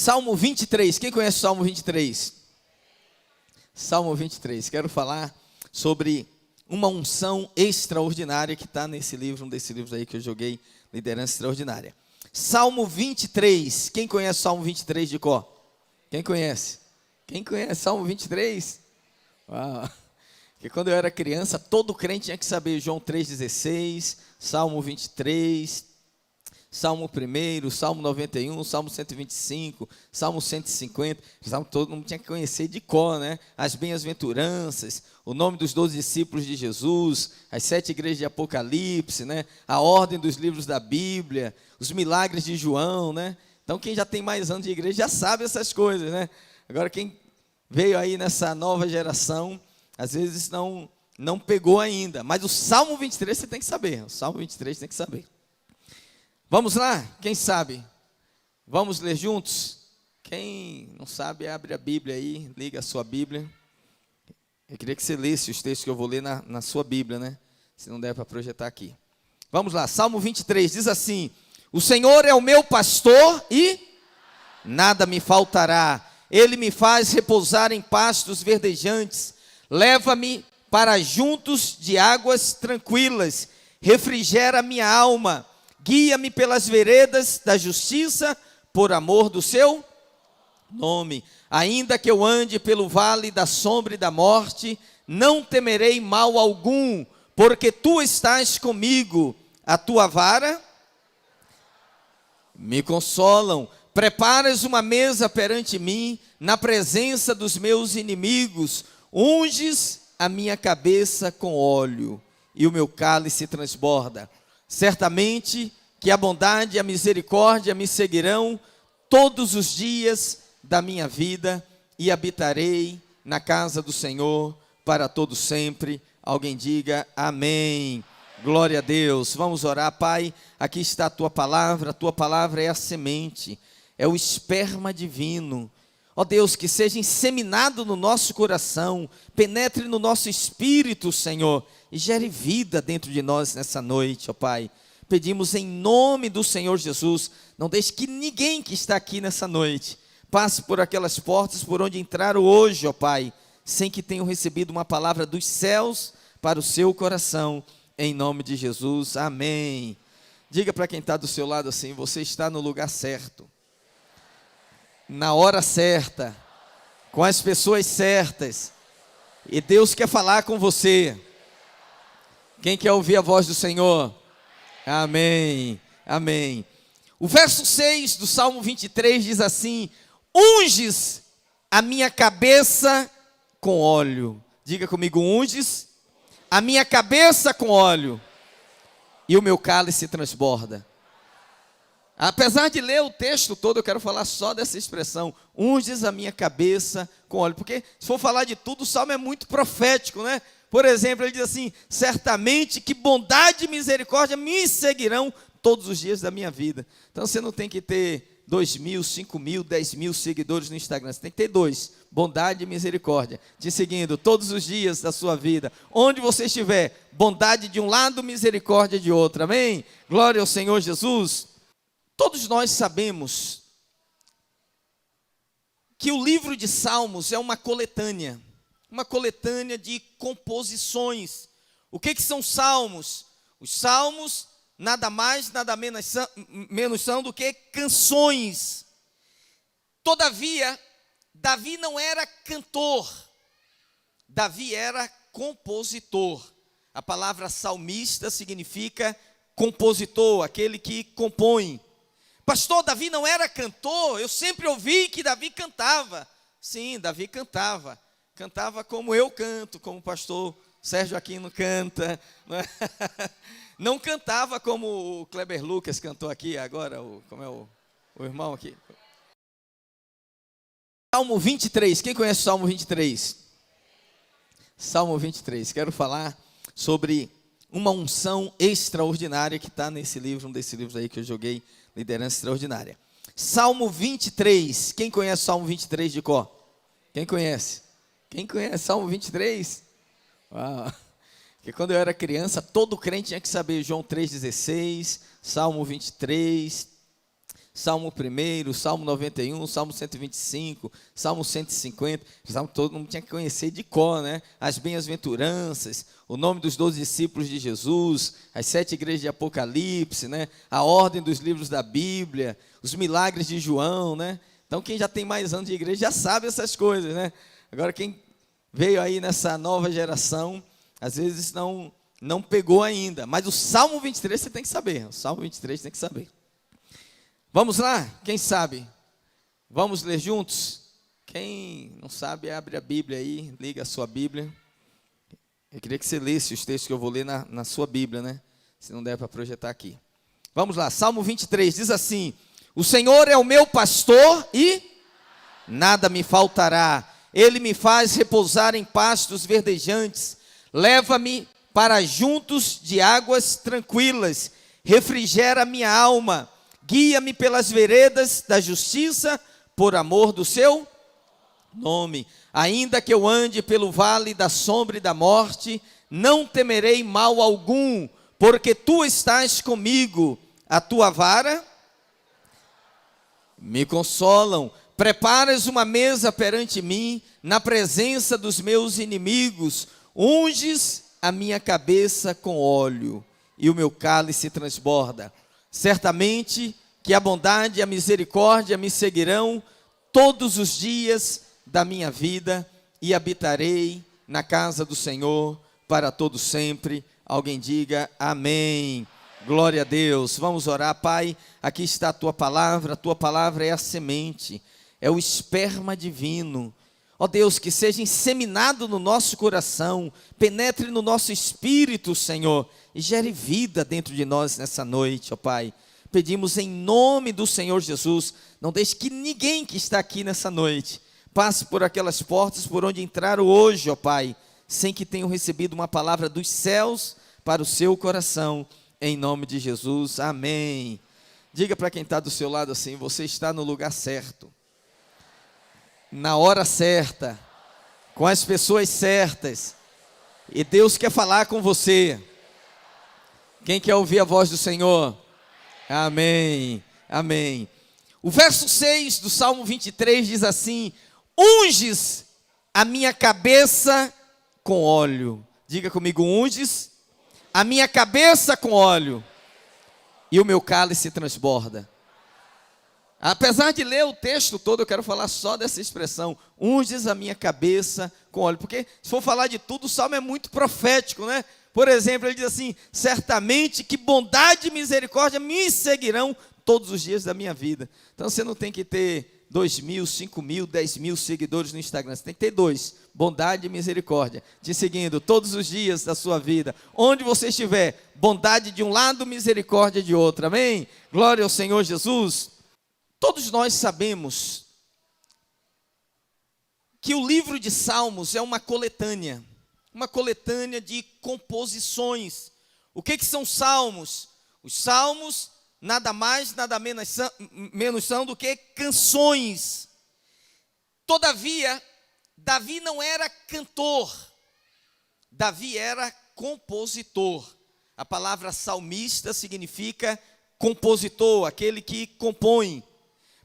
Salmo 23, quem conhece o Salmo 23? Salmo 23, quero falar sobre uma unção extraordinária que está nesse livro, um desses livros aí que eu joguei, Liderança Extraordinária. Salmo 23, quem conhece o Salmo 23 de cor? Quem conhece? Quem conhece Salmo 23? Uau. Porque quando eu era criança, todo crente tinha que saber João 3,16, Salmo 23, Salmo 1, Salmo 91, Salmo 125, Salmo 150, Salmo todo mundo tinha que conhecer de cor, né? As bem-aventuranças, o nome dos 12 discípulos de Jesus, as 7 igrejas de Apocalipse, né? A ordem dos livros da Bíblia, os milagres de João, né? Então quem já tem mais anos de igreja já sabe essas coisas, né? Agora quem veio aí nessa nova geração, às vezes não pegou ainda, mas o Salmo 23 você tem que saber, o Salmo 23 tem que saber. Vamos lá? Quem sabe? Vamos ler juntos? Quem não sabe, abre a Bíblia aí, liga a sua Bíblia. Eu queria que você lesse os textos que eu vou ler na sua Bíblia, né? Se não der para projetar aqui. Vamos lá, Salmo 23 diz assim: O Senhor é o meu pastor e nada me faltará. Ele me faz repousar em pastos verdejantes. Leva-me para juntos de águas tranquilas. Refrigera minha alma. Guia-me pelas veredas da justiça, por amor do seu nome. Ainda que eu ande pelo vale da sombra e da morte, não temerei mal algum, porque tu estás comigo. A tua vara me consolam. Preparas uma mesa perante mim, na presença dos meus inimigos. Unges a minha cabeça com óleo, e o meu cálice transborda. Certamente que a bondade e a misericórdia me seguirão todos os dias da minha vida, e habitarei na casa do Senhor para todo sempre. Alguém diga amém. Glória a Deus. Vamos orar. Pai, aqui está a tua palavra é a semente, é o esperma divino. Ó Deus, que seja inseminado no nosso coração, penetre no nosso espírito, Senhor, e gere vida dentro de nós nessa noite, ó Pai. Pedimos em nome do Senhor Jesus, não deixe que ninguém que está aqui nessa noite passe por aquelas portas por onde entraram hoje, ó Pai, sem que tenham recebido uma palavra dos céus para o seu coração, em nome de Jesus, amém. Diga para quem está do seu lado assim: você está no lugar certo, na hora certa, com as pessoas certas, e Deus quer falar com você. Quem quer ouvir a voz do Senhor? Amém, amém. O verso 6 do Salmo 23 diz assim: unges a minha cabeça com óleo. Diga comigo: unges a minha cabeça com óleo, e o meu cálice transborda. Apesar de ler o texto todo, eu quero falar só dessa expressão: unges a minha cabeça com óleo. Porque se for falar de tudo, o Salmo é muito profético, né? Por exemplo, ele diz assim: certamente que bondade e misericórdia me seguirão todos os dias da minha vida. Então você não tem que ter 2.000, 5.000, 10.000 seguidores no Instagram. Você tem que ter 2, bondade e misericórdia, te seguindo todos os dias da sua vida. Onde você estiver, bondade de um lado, misericórdia de outro. Amém? Glória ao Senhor Jesus. Todos nós sabemos que o livro de Salmos é uma coletânea de composições. O que são salmos? Os salmos nada mais, nada menos são do que canções. Todavia, Davi não era cantor, Davi era compositor. A palavra salmista significa compositor, aquele que compõe. Pastor, Davi não era cantor? Eu sempre ouvi que Davi cantava. Sim, Davi cantava. Cantava como eu canto, como o pastor Sérgio Aquino canta. Não cantava como o Kleber Lucas cantou aqui agora, como é o irmão aqui. Salmo 23, quem conhece o Salmo 23? Salmo 23, quero falar sobre uma unção extraordinária que está nesse livro, um desses livros aí que eu joguei, Liderança Extraordinária. Salmo 23, quem conhece o Salmo 23 de cor? Quem conhece? Quem conhece Salmo 23? Uau. Porque quando eu era criança, todo crente tinha que saber João 3,16, Salmo 23, Salmo 1, Salmo 91, Salmo 125, Salmo 150, Salmo todo mundo tinha que conhecer de cor, né? As bem-aventuranças, o nome dos 12 discípulos de Jesus, as 7 igrejas de Apocalipse, né? A ordem dos livros da Bíblia, os milagres de João, né? Então quem já tem mais anos de igreja já sabe essas coisas, né? Agora quem veio aí nessa nova geração, às vezes não pegou ainda, mas o Salmo 23 você tem que saber, o Salmo 23 tem que saber. Vamos lá? Quem sabe? Vamos ler juntos? Quem não sabe, abre a Bíblia aí, liga a sua Bíblia. Eu queria que você lesse os textos que eu vou ler na sua Bíblia, né? Se não der para projetar aqui. Vamos lá, Salmo 23 diz assim: o Senhor é o meu pastor e nada me faltará. Ele me faz repousar em pastos verdejantes, leva-me para juntos de águas tranquilas, refrigera minha alma, guia-me pelas veredas da justiça, por amor do seu nome. Ainda que eu ande pelo vale da sombra e da morte, não temerei mal algum, porque tu estás comigo, a tua vara me consolam. Preparas uma mesa perante mim, na presença dos meus inimigos, unges a minha cabeça com óleo, e o meu cálice transborda. Certamente que a bondade e a misericórdia me seguirão todos os dias da minha vida, e habitarei na casa do Senhor para todo sempre. Alguém diga amém. Glória a Deus. Vamos orar. Pai, aqui está a tua palavra é a semente, é o esperma divino. Ó Deus, que seja inseminado no nosso coração, penetre no nosso espírito, Senhor, e gere vida dentro de nós nessa noite, ó Pai. Pedimos em nome do Senhor Jesus, não deixe que ninguém que está aqui nessa noite passe por aquelas portas por onde entraram hoje, ó Pai, sem que tenham recebido uma palavra dos céus para o seu coração, em nome de Jesus, amém. Diga para quem está do seu lado assim: você está no lugar certo, na hora certa, com as pessoas certas, e Deus quer falar com você. Quem quer ouvir a voz do Senhor? Amém, amém. O verso 6 do Salmo 23 diz assim: unges a minha cabeça com óleo. Diga comigo: unges a minha cabeça com óleo, e o meu cálice transborda. Apesar de ler o texto todo, eu quero falar só dessa expressão: unges a minha cabeça com óleo. Porque se for falar de tudo, o Salmo é muito profético, né? Por exemplo, ele diz assim: certamente que bondade e misericórdia me seguirão todos os dias da minha vida. Então você não tem que ter 2.000, 5.000, 10.000 seguidores no Instagram. Você tem que ter 2, bondade e misericórdia, te seguindo todos os dias da sua vida. Onde você estiver, bondade de um lado, misericórdia de outro. Amém? Glória ao Senhor Jesus. Todos nós sabemos que o livro de Salmos é uma coletânea de composições. O que são salmos? Os salmos nada mais, nada menos são do que canções. Todavia, Davi não era cantor, Davi era compositor. A palavra salmista significa compositor, aquele que compõe.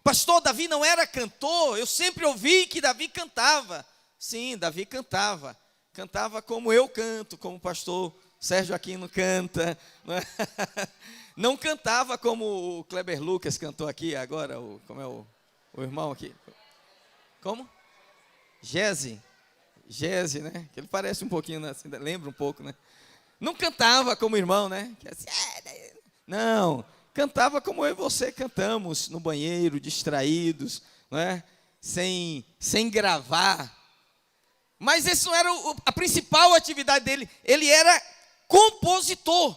Pastor, Davi não era cantor? Eu sempre ouvi que Davi cantava. Sim, Davi cantava. Cantava como eu canto, como o pastor Sérgio Aquino canta. Não cantava como o Kleber Lucas cantou aqui agora, como é o irmão aqui? Como? Gese, né? Que ele parece um pouquinho, né? Assim, lembra um pouco, né? Não cantava como irmão, né? Não, cantava como eu e você cantamos, no banheiro, distraídos, não é? Sem gravar. Mas essa não era a principal atividade dele. Ele era compositor.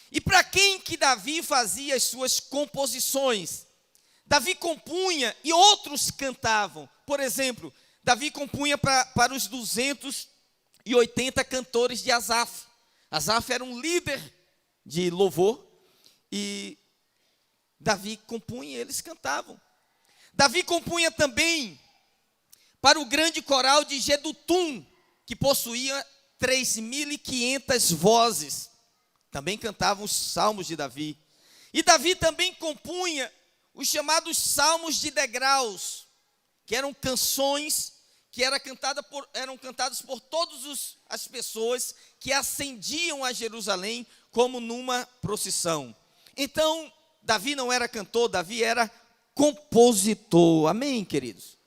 E para quem que Davi fazia as suas composições? Davi compunha e outros cantavam. Por exemplo, Davi compunha para os 280 cantores de Asaf. Asaf era um líder de louvor e Davi compunha e eles cantavam. Davi compunha também para o grande coral de Jedutum, que possuía 3.500 vozes. Também cantavam os salmos de Davi. E Davi também compunha os chamados salmos de degraus, que eram canções que eram cantadas por todas as pessoas que ascendiam a Jerusalém como numa procissão. Então, Davi não era cantor, Davi era compositor. Amém, queridos?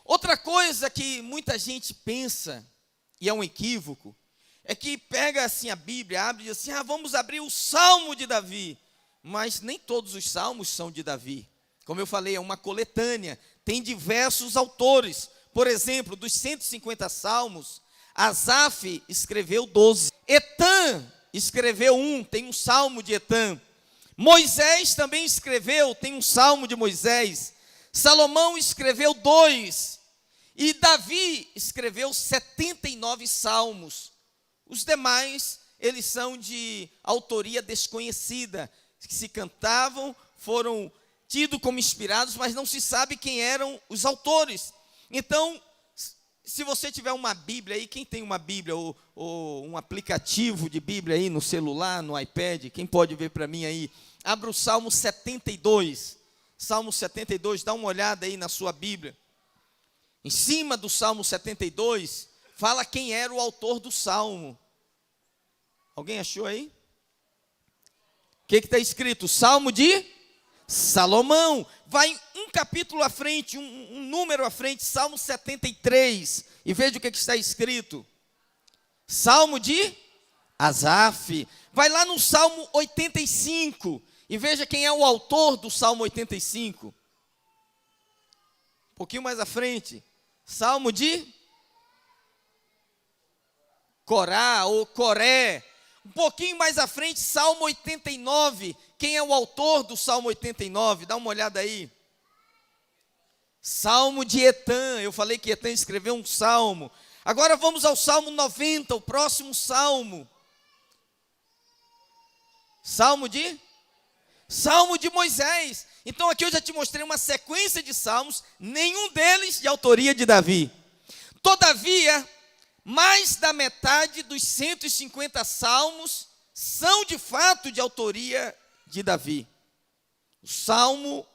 Outra coisa que muita gente pensa, e é um equívoco, é que pega assim a Bíblia, abre e diz assim, vamos abrir o Salmo de Davi. Mas nem todos os salmos são de Davi. Como eu falei, é uma coletânea, tem diversos autores. Por exemplo, dos 150 salmos, Asaf escreveu 12. Etã escreveu tem um salmo de Etã. Moisés também escreveu, tem um salmo de Moisés. Salomão escreveu 2. E Davi escreveu 79 salmos. Os demais, eles são de autoria desconhecida, que se cantavam, foram tidos como inspirados, mas não se sabe quem eram os autores. Então, se você tiver uma Bíblia aí, quem tem uma Bíblia ou um aplicativo de Bíblia aí no celular, no iPad, quem pode ver para mim aí? Abra o Salmo 72. Salmo 72, dá uma olhada aí na sua Bíblia. Em cima do Salmo 72, fala quem era o autor do Salmo. Alguém achou aí? O que está escrito? Salmo de Salomão. Vai um capítulo à frente, um número à frente, Salmo 73. E veja o que está escrito. Salmo de Asaf. Vai lá no Salmo 85. E veja quem é o autor do Salmo 85. Um pouquinho mais à frente. Salmo de Corá ou Coré. Um pouquinho mais à frente, Salmo 89. Quem é o autor do Salmo 89? Dá uma olhada aí. Salmo de Etã. Eu falei que Etã escreveu um salmo. Agora vamos ao Salmo 90, o próximo salmo. Salmo de Moisés. Então aqui eu já te mostrei uma sequência de salmos, nenhum deles de autoria de Davi. Todavia, mais da metade dos 150 salmos são de fato de autoria de Davi. O salmo,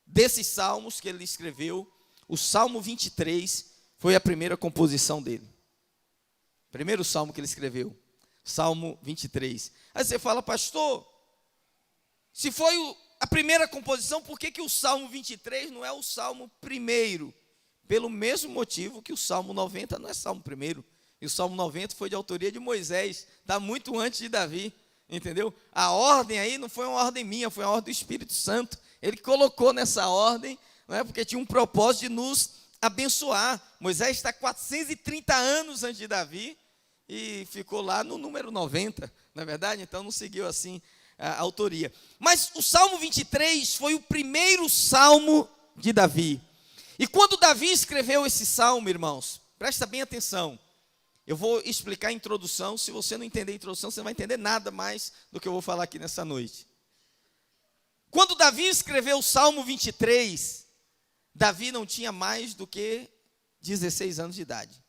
desses salmos que ele escreveu, o Salmo 23 foi a primeira composição dele. Primeiro salmo que ele escreveu, Salmo 23. Aí você fala, pastor, se foi a primeira composição, por que o Salmo 23 não é o Salmo primeiro? Pelo mesmo motivo que o Salmo 90 não é Salmo primeiro. E o Salmo 90 foi de autoria de Moisés, está muito antes de Davi, entendeu? A ordem aí não foi uma ordem minha, foi uma ordem do Espírito Santo. Ele colocou nessa ordem, não é? Porque tinha um propósito de nos abençoar. Moisés está 430 anos antes de Davi e ficou lá no número 90, não é verdade? Então não seguiu assim a autoria. Mas o Salmo 23 foi o primeiro salmo de Davi. E quando Davi escreveu esse salmo, irmãos, presta bem atenção. Eu vou explicar a introdução. Se você não entender a introdução, você não vai entender nada mais do que eu vou falar aqui nessa noite. Quando Davi escreveu o Salmo 23, Davi não tinha mais do que 16 anos de idade.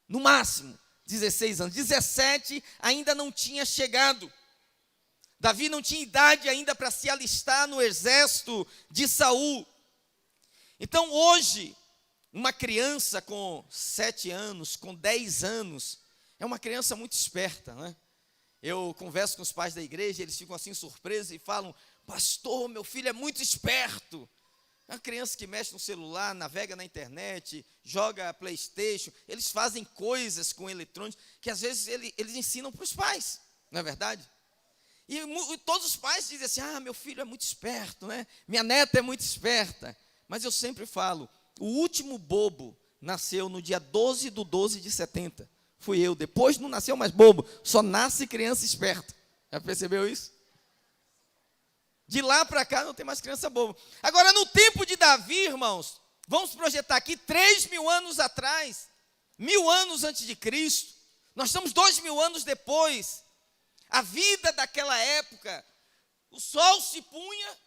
No máximo, 16 anos. 17 ainda não tinha chegado. Davi não tinha idade ainda para se alistar no exército de Saul. Então hoje, uma criança com 7 anos, com 10 anos, é uma criança muito esperta, né? Eu converso com os pais da igreja, eles ficam assim surpresos e falam, pastor, meu filho é muito esperto. É uma criança que mexe no celular, navega na internet, joga PlayStation, eles fazem coisas com eletrônicos que às vezes eles ensinam para os pais, não é verdade? E todos os pais dizem assim, meu filho é muito esperto, né? Minha neta é muito esperta. Mas eu sempre falo, o último bobo nasceu no dia 12 de 12 de 70. Fui eu. Depois não nasceu mais bobo, só nasce criança esperta. Já percebeu isso? De lá para cá não tem mais criança boba. Agora, no tempo de Davi, irmãos, vamos projetar aqui 3.000 anos atrás, 1.000 anos antes de Cristo. Nós estamos 2.000 anos depois. A vida daquela época, o sol se punha,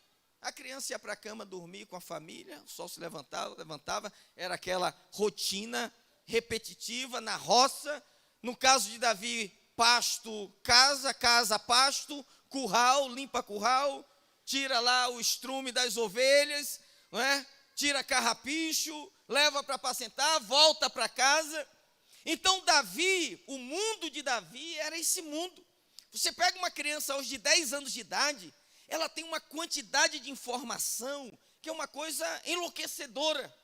a criança ia para a cama dormir com a família, o sol se levantava, era aquela rotina repetitiva na roça. No caso de Davi, pasto, casa, pasto, curral, limpa curral, tira lá o estrume das ovelhas, não é? Tira carrapicho, leva para apacentar, volta para casa. Então Davi, o mundo de Davi era esse mundo. Você pega uma criança hoje de 10 anos de idade, ela tem uma quantidade de informação que é uma coisa enlouquecedora.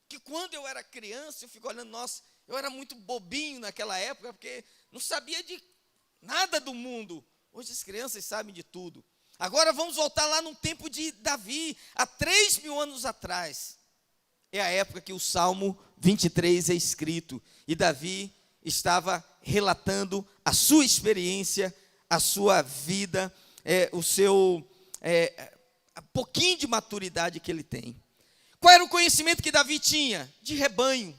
Que quando eu era criança, eu fico olhando, nossa, eu era muito bobinho naquela época, porque não sabia de nada do mundo. Hoje as crianças sabem de tudo. Agora vamos voltar lá no tempo de Davi, há 3.000 anos atrás. É a época que o Salmo 23 é escrito. E Davi estava relatando a sua experiência, a sua vida, o seu pouquinho de maturidade que ele tem. Qual era o conhecimento que Davi tinha? De rebanho.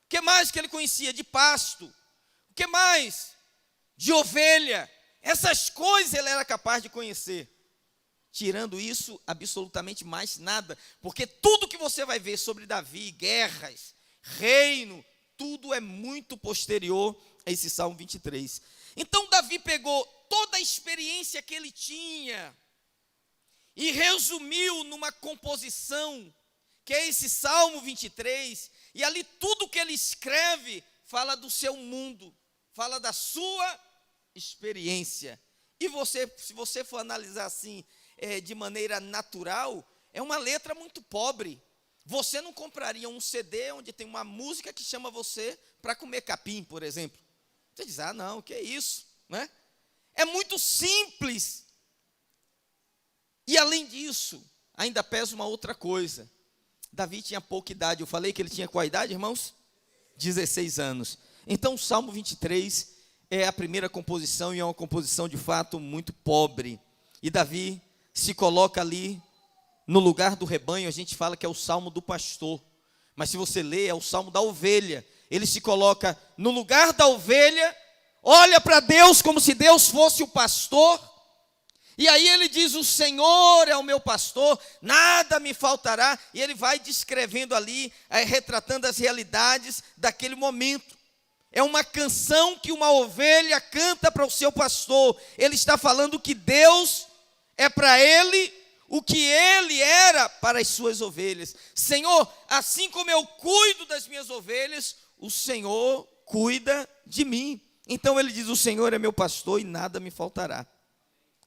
O que mais que ele conhecia? De pasto. O que mais? De ovelha. Essas coisas ele era capaz de conhecer. Tirando isso, absolutamente mais nada. Porque tudo que você vai ver sobre Davi, guerras, reino, tudo é muito posterior a esse Salmo 23. Então Davi pegou toda a experiência que ele tinha e resumiu numa composição, que é esse Salmo 23, e ali tudo que ele escreve fala do seu mundo, fala da sua experiência. E você, se você for analisar assim, de maneira natural, é uma letra muito pobre. Você não compraria um CD onde tem uma música que chama você para comer capim, por exemplo. Você diz, não, que é isso, né? É muito simples. E além disso, ainda pesa uma outra coisa. Davi tinha pouca idade. Eu falei que ele tinha qual idade, irmãos? 16 anos. Então o Salmo 23 é a primeira composição e é uma composição de fato muito pobre. E Davi se coloca ali no lugar do rebanho. A gente fala que é o Salmo do pastor, mas se você ler, é o Salmo da ovelha. Ele se coloca no lugar da ovelha, olha para Deus como se Deus fosse o pastor, e aí ele diz, o Senhor é o meu pastor, nada me faltará, e ele vai descrevendo ali, retratando as realidades daquele momento. É uma canção que uma ovelha canta para o seu pastor. Ele está falando que Deus é para ele o que ele era para as suas ovelhas. Senhor, assim como eu cuido das minhas ovelhas, o Senhor cuida de mim. Então ele diz, o Senhor é meu pastor e nada me faltará.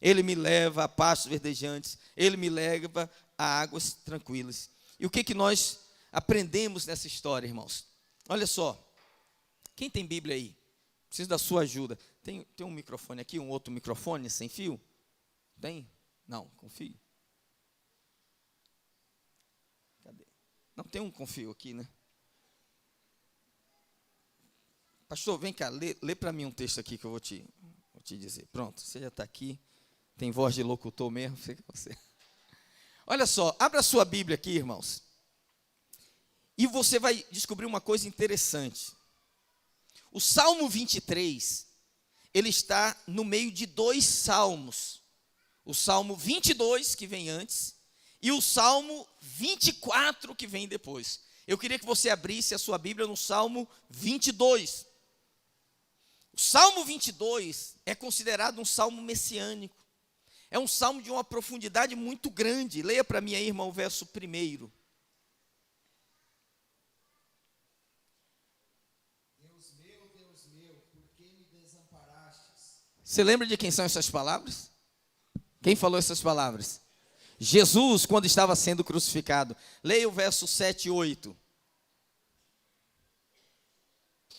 Ele me leva a pastos verdejantes, ele me leva a águas tranquilas. E o que nós aprendemos nessa história, irmãos? Olha só, quem tem Bíblia aí? Preciso da sua ajuda. Tem um microfone aqui, um outro microfone sem fio? Tem? Não, com fio. Cadê? Não, tem um com fio aqui, né? Pastor, vem cá, lê para mim um texto aqui que eu vou te dizer. Pronto, você já está aqui. Tem voz de locutor mesmo, fica você. Olha só, abra a sua Bíblia aqui, irmãos. E você vai descobrir uma coisa interessante. O Salmo 23, ele está no meio de dois salmos. O Salmo 22, que vem antes, e o Salmo 24, que vem depois. Eu queria que você abrisse a sua Bíblia no Salmo 22. O Salmo 22 é considerado um salmo messiânico. É um salmo de uma profundidade muito grande. Leia para mim aí, irmão, o verso 1. Deus meu, por que me desamparastes? Você lembra de quem são essas palavras? Quem falou essas palavras? Jesus, quando estava sendo crucificado. Leia o verso 7 e 8.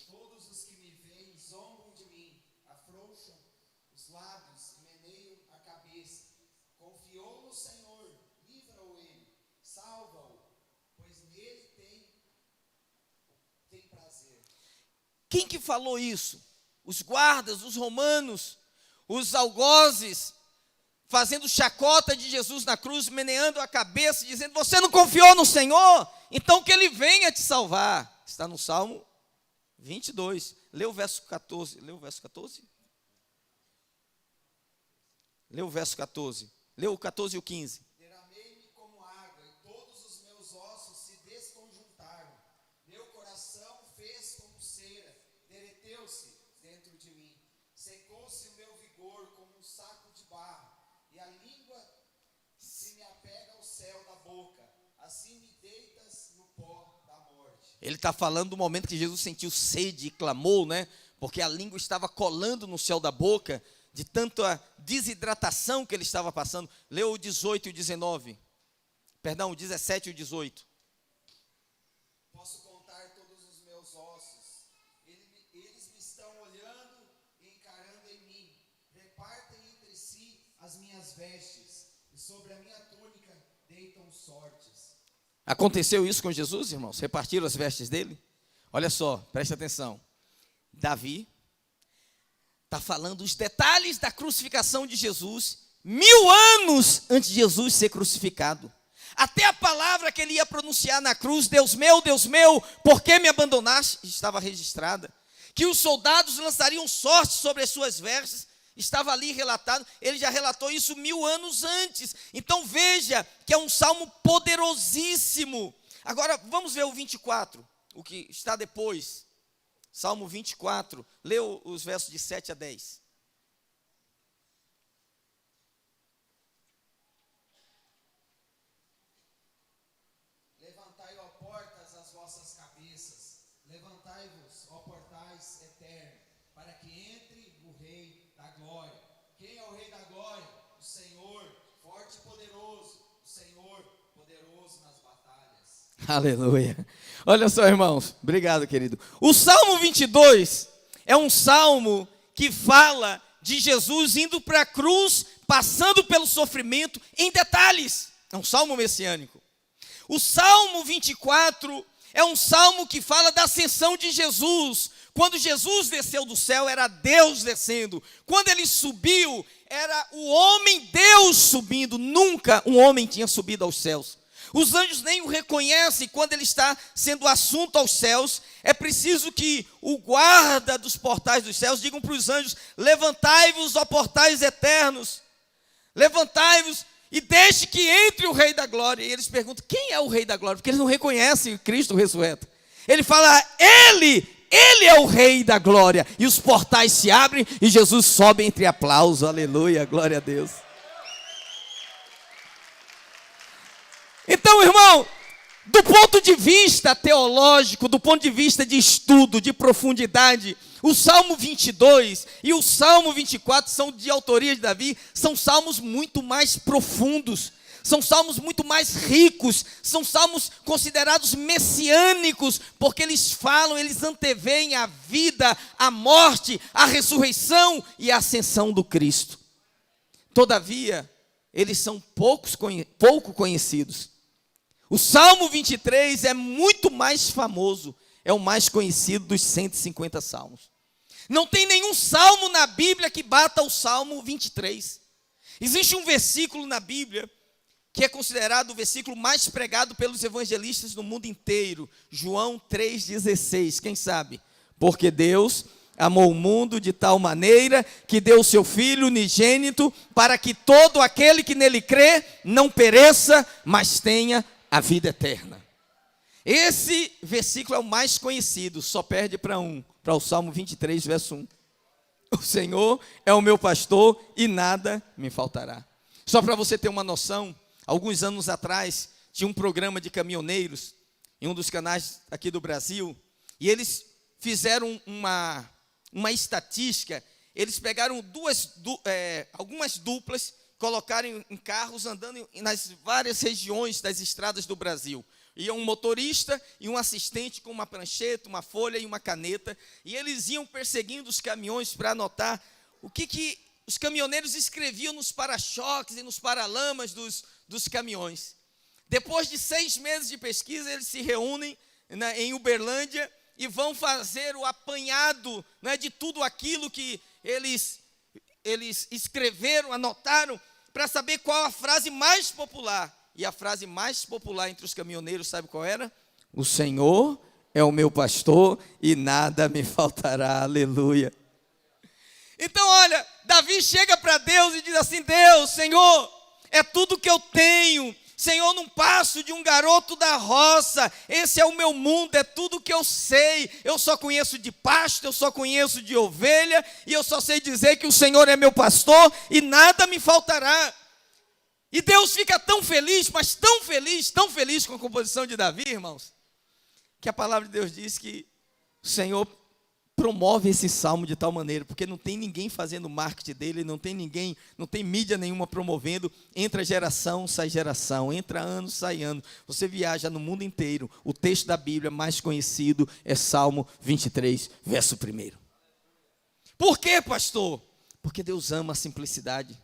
Todos os que me veem zombam de mim, afrouxam os lábios e meneiam a cabeça. Confiou no Senhor, livra-o ele, salva-o, pois nele tem prazer. Quem que falou isso? Os guardas, os romanos, os algozes, fazendo chacota de Jesus na cruz, meneando a cabeça, dizendo, você não confiou no Senhor? Então que Ele venha te salvar. Está no Salmo 22. Lê o verso 14. Lê o verso 14? Lê o verso 14. Lê o 14 e o 15. Derramei-me como água e todos os meus ossos se desconjuntaram. Meu coração fez como cera, derreteu-se dentro de mim. Secou-se o meu vigor como um saco de barro, e a língua boca, assim me deitas no pó da morte. Ele está falando do momento que Jesus sentiu sede e clamou, né? Porque a língua estava colando no céu da boca, de tanta desidratação que ele estava passando. Leu o 18 e o 19. Perdão, o 17 e o 18. Posso contar todos os meus ossos. Eles me estão olhando e encarando em mim. Repartem entre si as minhas vestes, e sobre a minha túnica deitam sortes. Aconteceu isso com Jesus, irmãos? Repartiram as vestes dele? Olha só, preste atenção. Davi está falando os detalhes da crucificação de Jesus 1000 anos antes de Jesus ser crucificado. Até a palavra que ele ia pronunciar na cruz, Deus meu, por que me abandonaste? Estava registrada. Que os soldados lançariam sorte sobre as suas vestes, estava ali relatado. Ele já relatou isso 1000 anos antes. Então veja que é um salmo poderosíssimo. Agora vamos ver o 24, o que está depois. Salmo 24, leu os versos de 7 a 10. Levantai, ó portas, as vossas cabeças. Levantai-vos, ó portais eternos, para que entre o Rei da Glória. Quem é o Rei da Glória? O Senhor, forte e poderoso. O Senhor, poderoso nas batalhas. Aleluia. Olha só, irmãos. Obrigado, querido. O Salmo 22 é um salmo que fala de Jesus indo para a cruz, passando pelo sofrimento em detalhes. É um salmo messiânico. O Salmo 24 é um salmo que fala da ascensão de Jesus. Quando Jesus desceu do céu, era Deus descendo. Quando ele subiu, era o homem Deus subindo. Nunca um homem tinha subido aos céus. Os anjos nem o reconhecem quando ele está sendo assunto aos céus. É preciso que o guarda dos portais dos céus digam para os anjos: levantai-vos, ó portais eternos, levantai-vos e deixe que entre o Rei da Glória. E eles perguntam: quem é o Rei da Glória? Porque eles não reconhecem Cristo ressurreto. Ele fala: Ele é o Rei da Glória. E os portais se abrem e Jesus sobe entre aplausos. Aleluia, glória a Deus. Então, irmão, do ponto de vista teológico, do ponto de vista de estudo, de profundidade, o Salmo 22 e o Salmo 24 são de autoria de Davi, são salmos muito mais profundos, são salmos muito mais ricos, são salmos considerados messiânicos, porque eles falam, eles anteveem a vida, a morte, a ressurreição e a ascensão do Cristo. Todavia, eles são pouco conhecidos. O Salmo 23 é muito mais famoso, é o mais conhecido dos 150 salmos. Não tem nenhum salmo na Bíblia que bata o Salmo 23. Existe um versículo na Bíblia que é considerado o versículo mais pregado pelos evangelistas no mundo inteiro. João 3,16, quem sabe? Porque Deus amou o mundo de tal maneira que deu o seu Filho unigênito para que todo aquele que nele crê não pereça, mas tenha a vida eterna. Esse versículo é o mais conhecido, só perde para o Salmo 23, verso 1. O Senhor é o meu pastor e nada me faltará. Só para você ter uma noção, alguns anos atrás, tinha um programa de caminhoneiros, em um dos canais aqui do Brasil, e eles fizeram uma estatística. Eles pegaram algumas duplas, colocaram em carros andando nas várias regiões das estradas do Brasil. Ia um motorista e um assistente com uma prancheta, uma folha e uma caneta, e eles iam perseguindo os caminhões para anotar o que os caminhoneiros escreviam nos para-choques e nos paralamas dos caminhões. Depois de 6 meses de pesquisa, eles se reúnem em Uberlândia e vão fazer o apanhado, né, de tudo aquilo que eles escreveram, anotaram, para saber qual a frase mais popular. E a frase mais popular entre os caminhoneiros, sabe qual era? O Senhor é o meu pastor e nada me faltará, aleluia. Então olha, Davi chega para Deus e diz assim: Deus, Senhor, é tudo que eu tenho. Senhor, não passo de um garoto da roça, esse é o meu mundo, é tudo que eu sei. Eu só conheço de pasto, eu só conheço de ovelha, e eu só sei dizer que o Senhor é meu pastor e nada me faltará. E Deus fica tão feliz, mas tão feliz com a composição de Davi, irmãos, que a palavra de Deus diz que o Senhor promove esse salmo de tal maneira, porque não tem ninguém fazendo marketing dele, não tem ninguém, não tem mídia nenhuma promovendo, entra geração, sai geração, entra ano, sai ano, você viaja no mundo inteiro, o texto da Bíblia mais conhecido é Salmo 23, verso 1. Por quê, pastor? Porque Deus ama a simplicidade.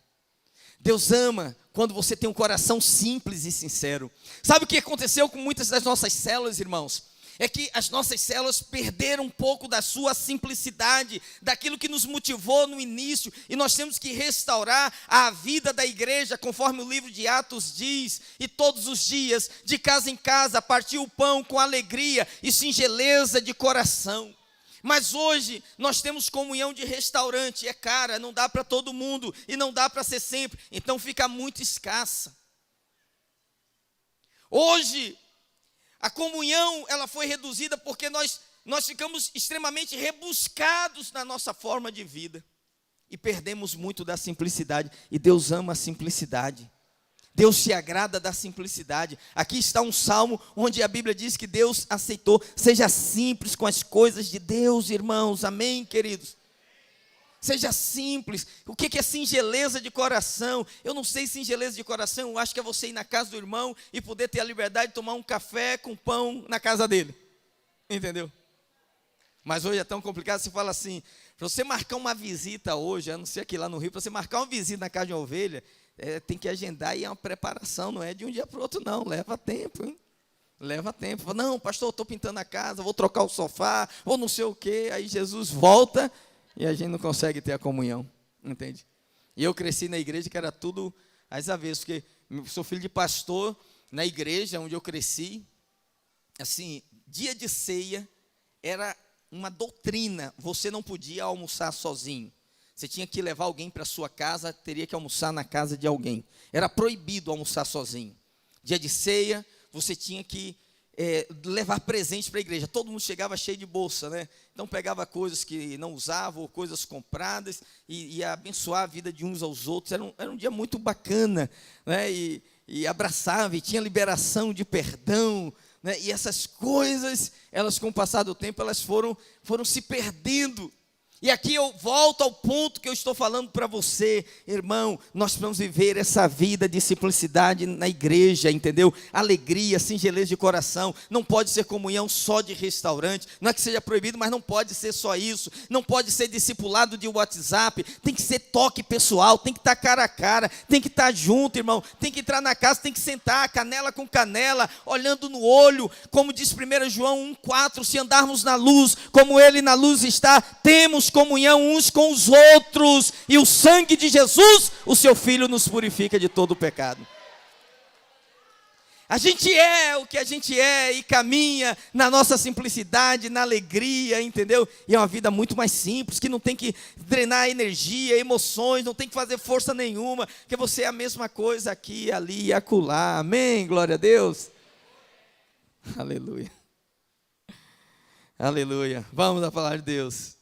Deus ama quando você tem um coração simples e sincero. Sabe o que aconteceu com muitas das nossas células, irmãos? É que as nossas células perderam um pouco da sua simplicidade, daquilo que nos motivou no início, e nós temos que restaurar a vida da igreja, conforme o livro de Atos diz, e todos os dias, de casa em casa, partir o pão com alegria e singeleza de coração. Mas hoje nós temos comunhão de restaurante, é cara, não dá para todo mundo, e não dá para ser sempre, então fica muito escassa. Hoje, a comunhão, ela foi reduzida porque nós ficamos extremamente rebuscados na nossa forma de vida. E perdemos muito da simplicidade. E Deus ama a simplicidade. Deus se agrada da simplicidade. Aqui está um salmo onde a Bíblia diz que Deus aceitou. Seja simples com as coisas de Deus, irmãos. Amém, queridos? Seja simples. O que é singeleza de coração? Eu não sei singeleza de coração. Eu acho que é você ir na casa do irmão e poder ter a liberdade de tomar um café com pão na casa dele. Entendeu? Mas hoje é tão complicado. Você fala assim, para você marcar uma visita hoje, a não ser aqui lá no Rio, para você marcar uma visita na casa de uma ovelha, tem que agendar e é uma preparação. Não é de um dia para o outro, não. Leva tempo, hein? Leva tempo. Não, pastor, eu estou pintando a casa, vou trocar o sofá, ou não sei o quê. Aí Jesus volta e a gente não consegue ter a comunhão, entende? E eu cresci na igreja que era tudo às avessas, porque eu sou filho de pastor na igreja onde eu cresci. Assim, dia de ceia era uma doutrina, você não podia almoçar sozinho. Você tinha que levar alguém para a sua casa, teria que almoçar na casa de alguém. Era proibido almoçar sozinho. Dia de ceia, você tinha que levar presente para a igreja. Todo mundo chegava cheio de bolsa, né? Então pegava coisas que não usava, ou coisas compradas, e ia abençoar a vida de uns aos outros. Era um dia muito bacana, né? E abraçava, e tinha liberação de perdão, né? E essas coisas, elas com o passar do tempo, elas foram se perdendo. E aqui eu volto ao ponto que eu estou falando para você, irmão, nós precisamos viver essa vida de simplicidade na igreja, entendeu? Alegria, singeleza de coração, não pode ser comunhão só de restaurante, não é que seja proibido, mas não pode ser só isso, não pode ser discipulado de WhatsApp, tem que ser toque pessoal, tem que estar cara a cara, tem que estar junto, irmão, tem que entrar na casa, tem que sentar, canela com canela, olhando no olho, como diz 1 João 1,4, se andarmos na luz, como ele na luz está, temos comunhão uns com os outros, e o sangue de Jesus, o seu Filho, nos purifica de todo o pecado. A gente é o que a gente é e caminha na nossa simplicidade, na alegria, entendeu? E é uma vida muito mais simples, que não tem que drenar energia, emoções, não tem que fazer força nenhuma, que você é a mesma coisa aqui, ali e acolá. Amém? Glória a Deus. Aleluia. Aleluia. Vamos à palavra de Deus.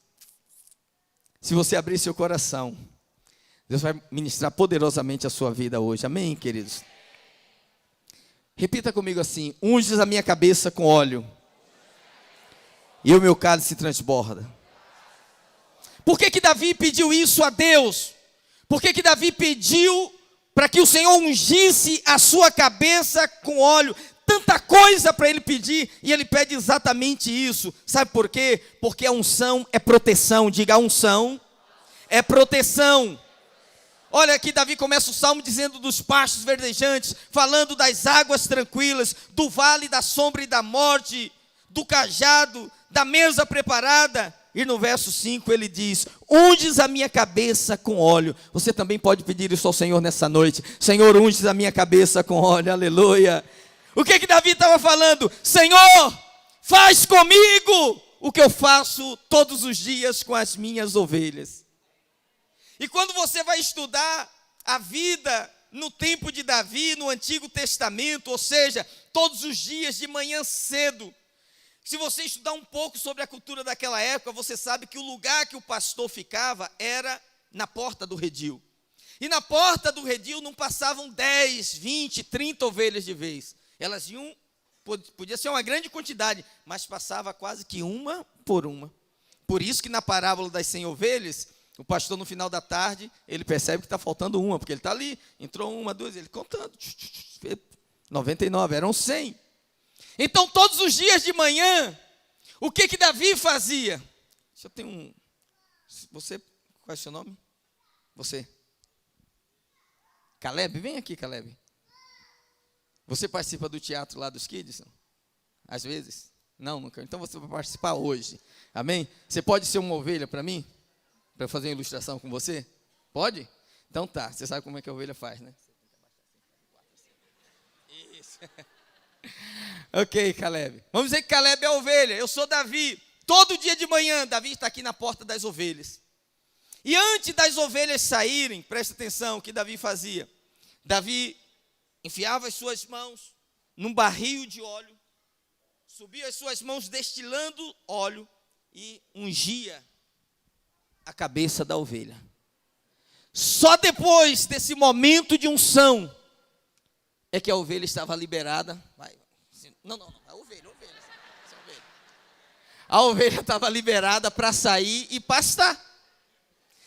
Se você abrir seu coração, Deus vai ministrar poderosamente a sua vida hoje. Amém, queridos? Repita comigo assim: unges a minha cabeça com óleo, e o meu cálice transborda. Por que Davi pediu isso a Deus? Por que Davi pediu para que o Senhor ungisse a sua cabeça com óleo? Tanta coisa para ele pedir, e ele pede exatamente isso. Sabe por quê? Porque a unção é proteção. Diga, a unção é proteção. Olha aqui, Davi começa o salmo dizendo dos pastos verdejantes, falando das águas tranquilas, do vale da sombra e da morte, do cajado, da mesa preparada. E no verso 5 ele diz: unges a minha cabeça com óleo. Você também pode pedir isso ao Senhor nessa noite. Senhor, unges a minha cabeça com óleo. Aleluia. O que Davi estava falando? Senhor, faz comigo o que eu faço todos os dias com as minhas ovelhas. E quando você vai estudar a vida no tempo de Davi, no Antigo Testamento, ou seja, todos os dias de manhã cedo, se você estudar um pouco sobre a cultura daquela época, você sabe que o lugar que o pastor ficava era na porta do redil. E na porta do redil não passavam 10, 20, 30 ovelhas de vez. Elas iam, podia ser uma grande quantidade, mas passava quase que uma por uma. Por isso que na parábola das 100 ovelhas, o pastor no final da tarde, ele percebe que está faltando uma, porque ele está ali, entrou uma, duas, ele contando, 99, eram 100. Então todos os dias de manhã, o que Davi fazia? Deixa eu ter um... Você, qual é o seu nome? Você. Caleb, vem aqui, Caleb. Você participa do teatro lá dos Kids? Às vezes? Não, nunca. Então você vai participar hoje. Amém? Você pode ser uma ovelha para mim? Para eu fazer uma ilustração com você? Pode? Então tá, você sabe como é que a ovelha faz, né? Isso. Ok, Caleb. Vamos dizer que Caleb é a ovelha, eu sou Davi. Todo dia de manhã, Davi está aqui na porta das ovelhas. E antes das ovelhas saírem, presta atenção, o que Davi fazia? Davi enfiava as suas mãos num barril de óleo, subia as suas mãos destilando óleo e ungia a cabeça da ovelha. Só depois desse momento de unção é que a ovelha estava liberada. Não, a ovelha. A ovelha estava liberada para sair e pastar.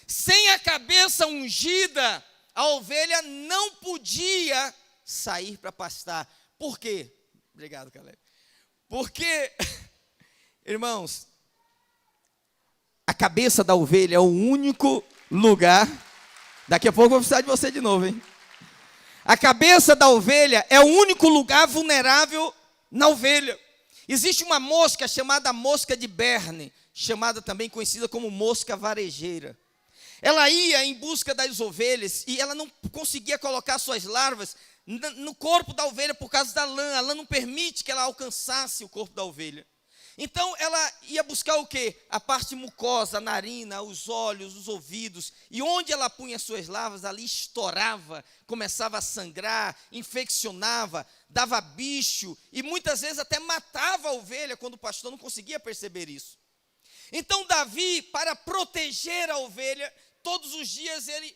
Sem a cabeça ungida, a ovelha não podia sair para pastar. Por quê? Obrigado, Caleb. Porque, irmãos, a cabeça da ovelha é o único lugar. Daqui a pouco eu vou precisar de você de novo, hein? A cabeça da ovelha é o único lugar vulnerável na ovelha. Existe uma mosca chamada mosca de Berne, chamada também conhecida como mosca varejeira. Ela ia em busca das ovelhas e ela não conseguia colocar suas larvas no corpo da ovelha por causa da lã. A lã não permite que ela alcançasse o corpo da ovelha. Então ela ia buscar o quê? A parte mucosa, a narina, os olhos, os ouvidos. E onde ela punha suas larvas, ali estourava, começava a sangrar, infeccionava, dava bicho. E muitas vezes até matava a ovelha quando o pastor não conseguia perceber isso. Então Davi, para proteger a ovelha, todos os dias ele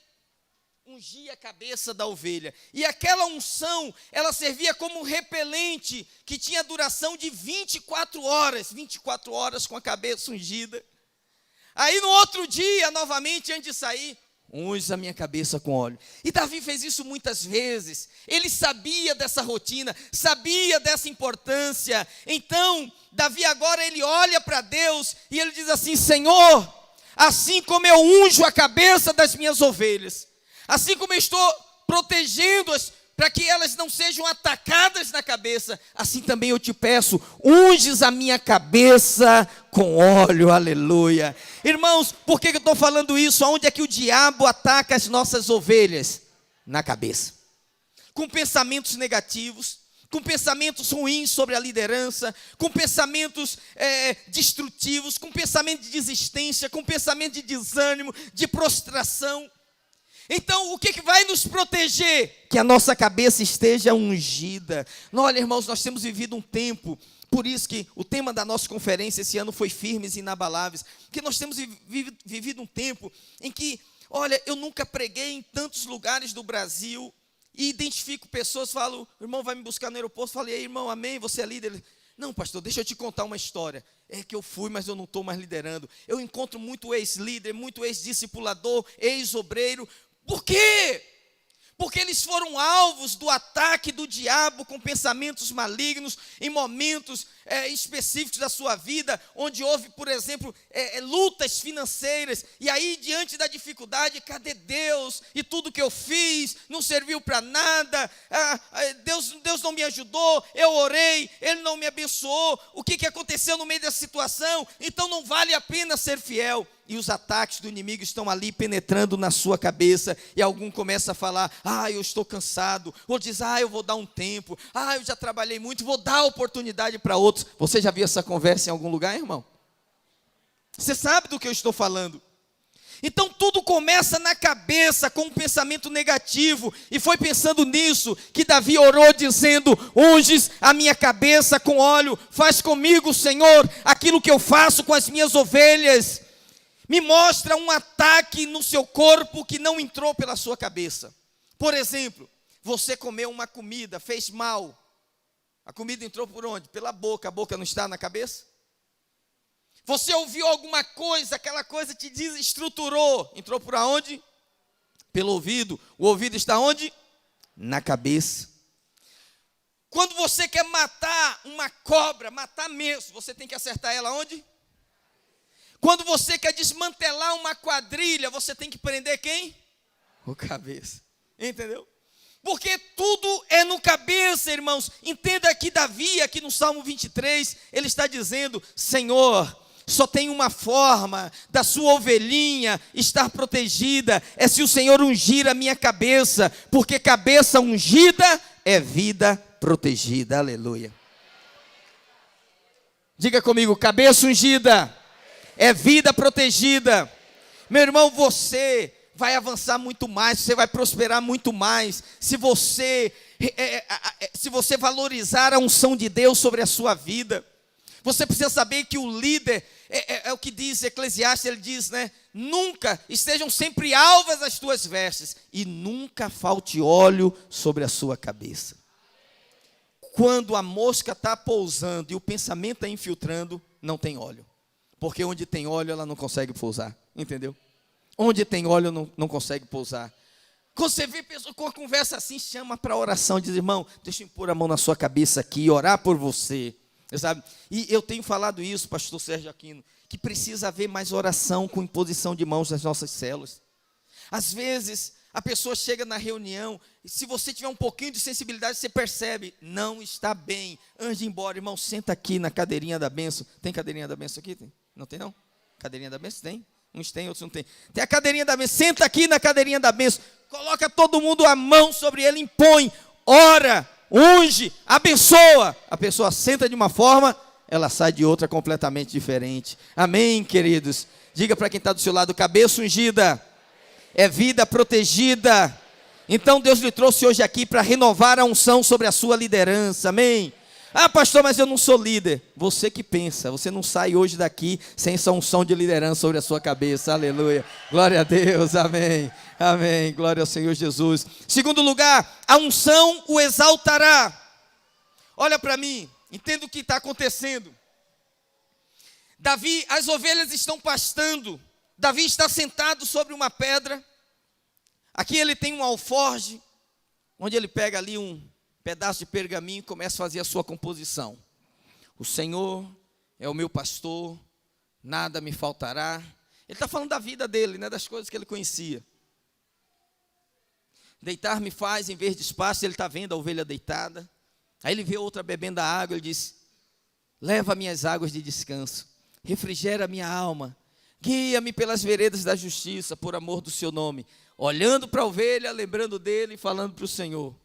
ungia a cabeça da ovelha. E aquela unção, ela servia como repelente, que tinha duração de 24 horas. 24 horas com a cabeça ungida. Aí no outro dia, novamente, antes de sair, unge a minha cabeça com óleo. E Davi fez isso muitas vezes. Ele sabia dessa rotina, sabia dessa importância. Então, Davi agora, ele olha para Deus e ele diz assim: Senhor, assim como eu unjo a cabeça das minhas ovelhas, assim como eu estou protegendo-as para que elas não sejam atacadas na cabeça, assim também eu te peço, unges a minha cabeça com óleo, aleluia. Irmãos, por que eu estou falando isso? Aonde é que o diabo ataca as nossas ovelhas? Na cabeça. Com pensamentos negativos, com pensamentos ruins sobre a liderança, com pensamentos destrutivos, com pensamento de desistência, com pensamento de desânimo, de prostração. Então, o que vai nos proteger? Que a nossa cabeça esteja ungida. Olha, irmãos, nós temos vivido um tempo, por isso que o tema da nossa conferência esse ano foi Firmes e Inabaláveis, porque nós temos vivido um tempo em que, olha, eu nunca preguei em tantos lugares do Brasil, e identifico pessoas, falo, o irmão vai me buscar no aeroporto, falei, irmão, amém, você é líder? Não, pastor, deixa eu te contar uma história. É que eu fui, mas eu não estou mais liderando. Eu encontro muito ex-líder, muito ex-discipulador, ex-obreiro. Por quê? Porque eles foram alvos do ataque do diabo com pensamentos malignos em momentos específicos da sua vida, onde houve, por exemplo, lutas financeiras, e aí diante da dificuldade, cadê Deus? E tudo que eu fiz não serviu para nada, Deus não me ajudou, eu orei, Ele não me abençoou, o que aconteceu no meio dessa situação? Então não vale a pena ser fiel. E os ataques do inimigo estão ali penetrando na sua cabeça, e algum começa a falar, eu estou cansado, ou diz, eu vou dar um tempo, eu já trabalhei muito, vou dar oportunidade para outros. Você já viu essa conversa em algum lugar, irmão? Você sabe do que eu estou falando. Então tudo começa na cabeça com um pensamento negativo, e foi pensando nisso que Davi orou dizendo, unges a minha cabeça com óleo, faz comigo, Senhor, aquilo que eu faço com as minhas ovelhas. me mostra um ataque no seu corpo que não entrou pela sua cabeça. Por exemplo, você comeu uma comida, fez mal. A comida entrou por onde? Pela boca. A boca não está na cabeça? Você ouviu alguma coisa, aquela coisa te desestruturou. Entrou por onde? Pelo ouvido. O ouvido está onde? Na cabeça. Quando você quer matar uma cobra, matar mesmo, você tem que acertar ela onde? Quando você quer desmantelar uma quadrilha, você tem que prender quem? O cabeça. Entendeu? Porque tudo é no cabeça, irmãos. Entenda aqui Davi, aqui no Salmo 23, ele está dizendo: Senhor, só tem uma forma da sua ovelhinha estar protegida, é se o Senhor ungir a minha cabeça, porque cabeça ungida é vida protegida. Aleluia. Diga comigo, cabeça ungida é vida protegida. Meu irmão, você vai avançar muito mais, você vai prosperar muito mais, se você valorizar a unção de Deus sobre a sua vida. Você precisa saber que o líder, é o que diz Eclesiastes, ele diz, né? Nunca, estejam sempre alvas as tuas vestes, e nunca falte óleo sobre a sua cabeça. Quando a mosca está pousando e o pensamento está infiltrando, não tem óleo. Porque onde tem óleo, ela não consegue pousar. Entendeu? Onde tem óleo, não consegue pousar. Quando você vê pessoa com uma conversa assim, chama para oração, diz: irmão, deixa eu pôr a mão na sua cabeça aqui, orar por você. Sabe? E eu tenho falado isso, pastor Sérgio Aquino, que precisa haver mais oração com imposição de mãos nas nossas células. Às vezes, a pessoa chega na reunião, e se você tiver um pouquinho de sensibilidade, você percebe, não está bem, antes de ir embora, irmão, senta aqui na cadeirinha da bênção. Tem cadeirinha da bênção aqui? Tem? Não tem não? Cadeirinha da bênção? Tem? Uns tem, outros não tem. Tem a cadeirinha da bênção, senta aqui na cadeirinha da bênção, coloca todo mundo a mão sobre ele, impõe, ora, unge, abençoa. A pessoa senta de uma forma, ela sai de outra completamente diferente. Amém, queridos? Diga para quem está do seu lado, cabeça ungida é vida protegida. Então Deus lhe trouxe hoje aqui para renovar a unção sobre a sua liderança. Amém? Ah, pastor, mas eu não sou líder. Você que pensa, você não sai hoje daqui sem essa unção de liderança sobre a sua cabeça. Aleluia, glória a Deus, amém, amém, glória ao Senhor Jesus. Segundo lugar, a unção o exaltará. Olha para mim, entenda o que está acontecendo. Davi, as ovelhas estão pastando, Davi está sentado sobre uma pedra. Aqui ele tem um alforje, onde ele pega ali um pedaço de pergaminho e começa a fazer a sua composição. O Senhor é o meu pastor, nada me faltará. Ele está falando da vida dele, né, das coisas que ele conhecia. Deitar-me faz em verdes pastos, ele está vendo a ovelha deitada. Aí ele vê outra bebendo a água, ele diz: leva minhas águas de descanso, refrigera minha alma, guia-me pelas veredas da justiça, por amor do seu nome. Olhando para a ovelha, lembrando dele e falando para o Senhor: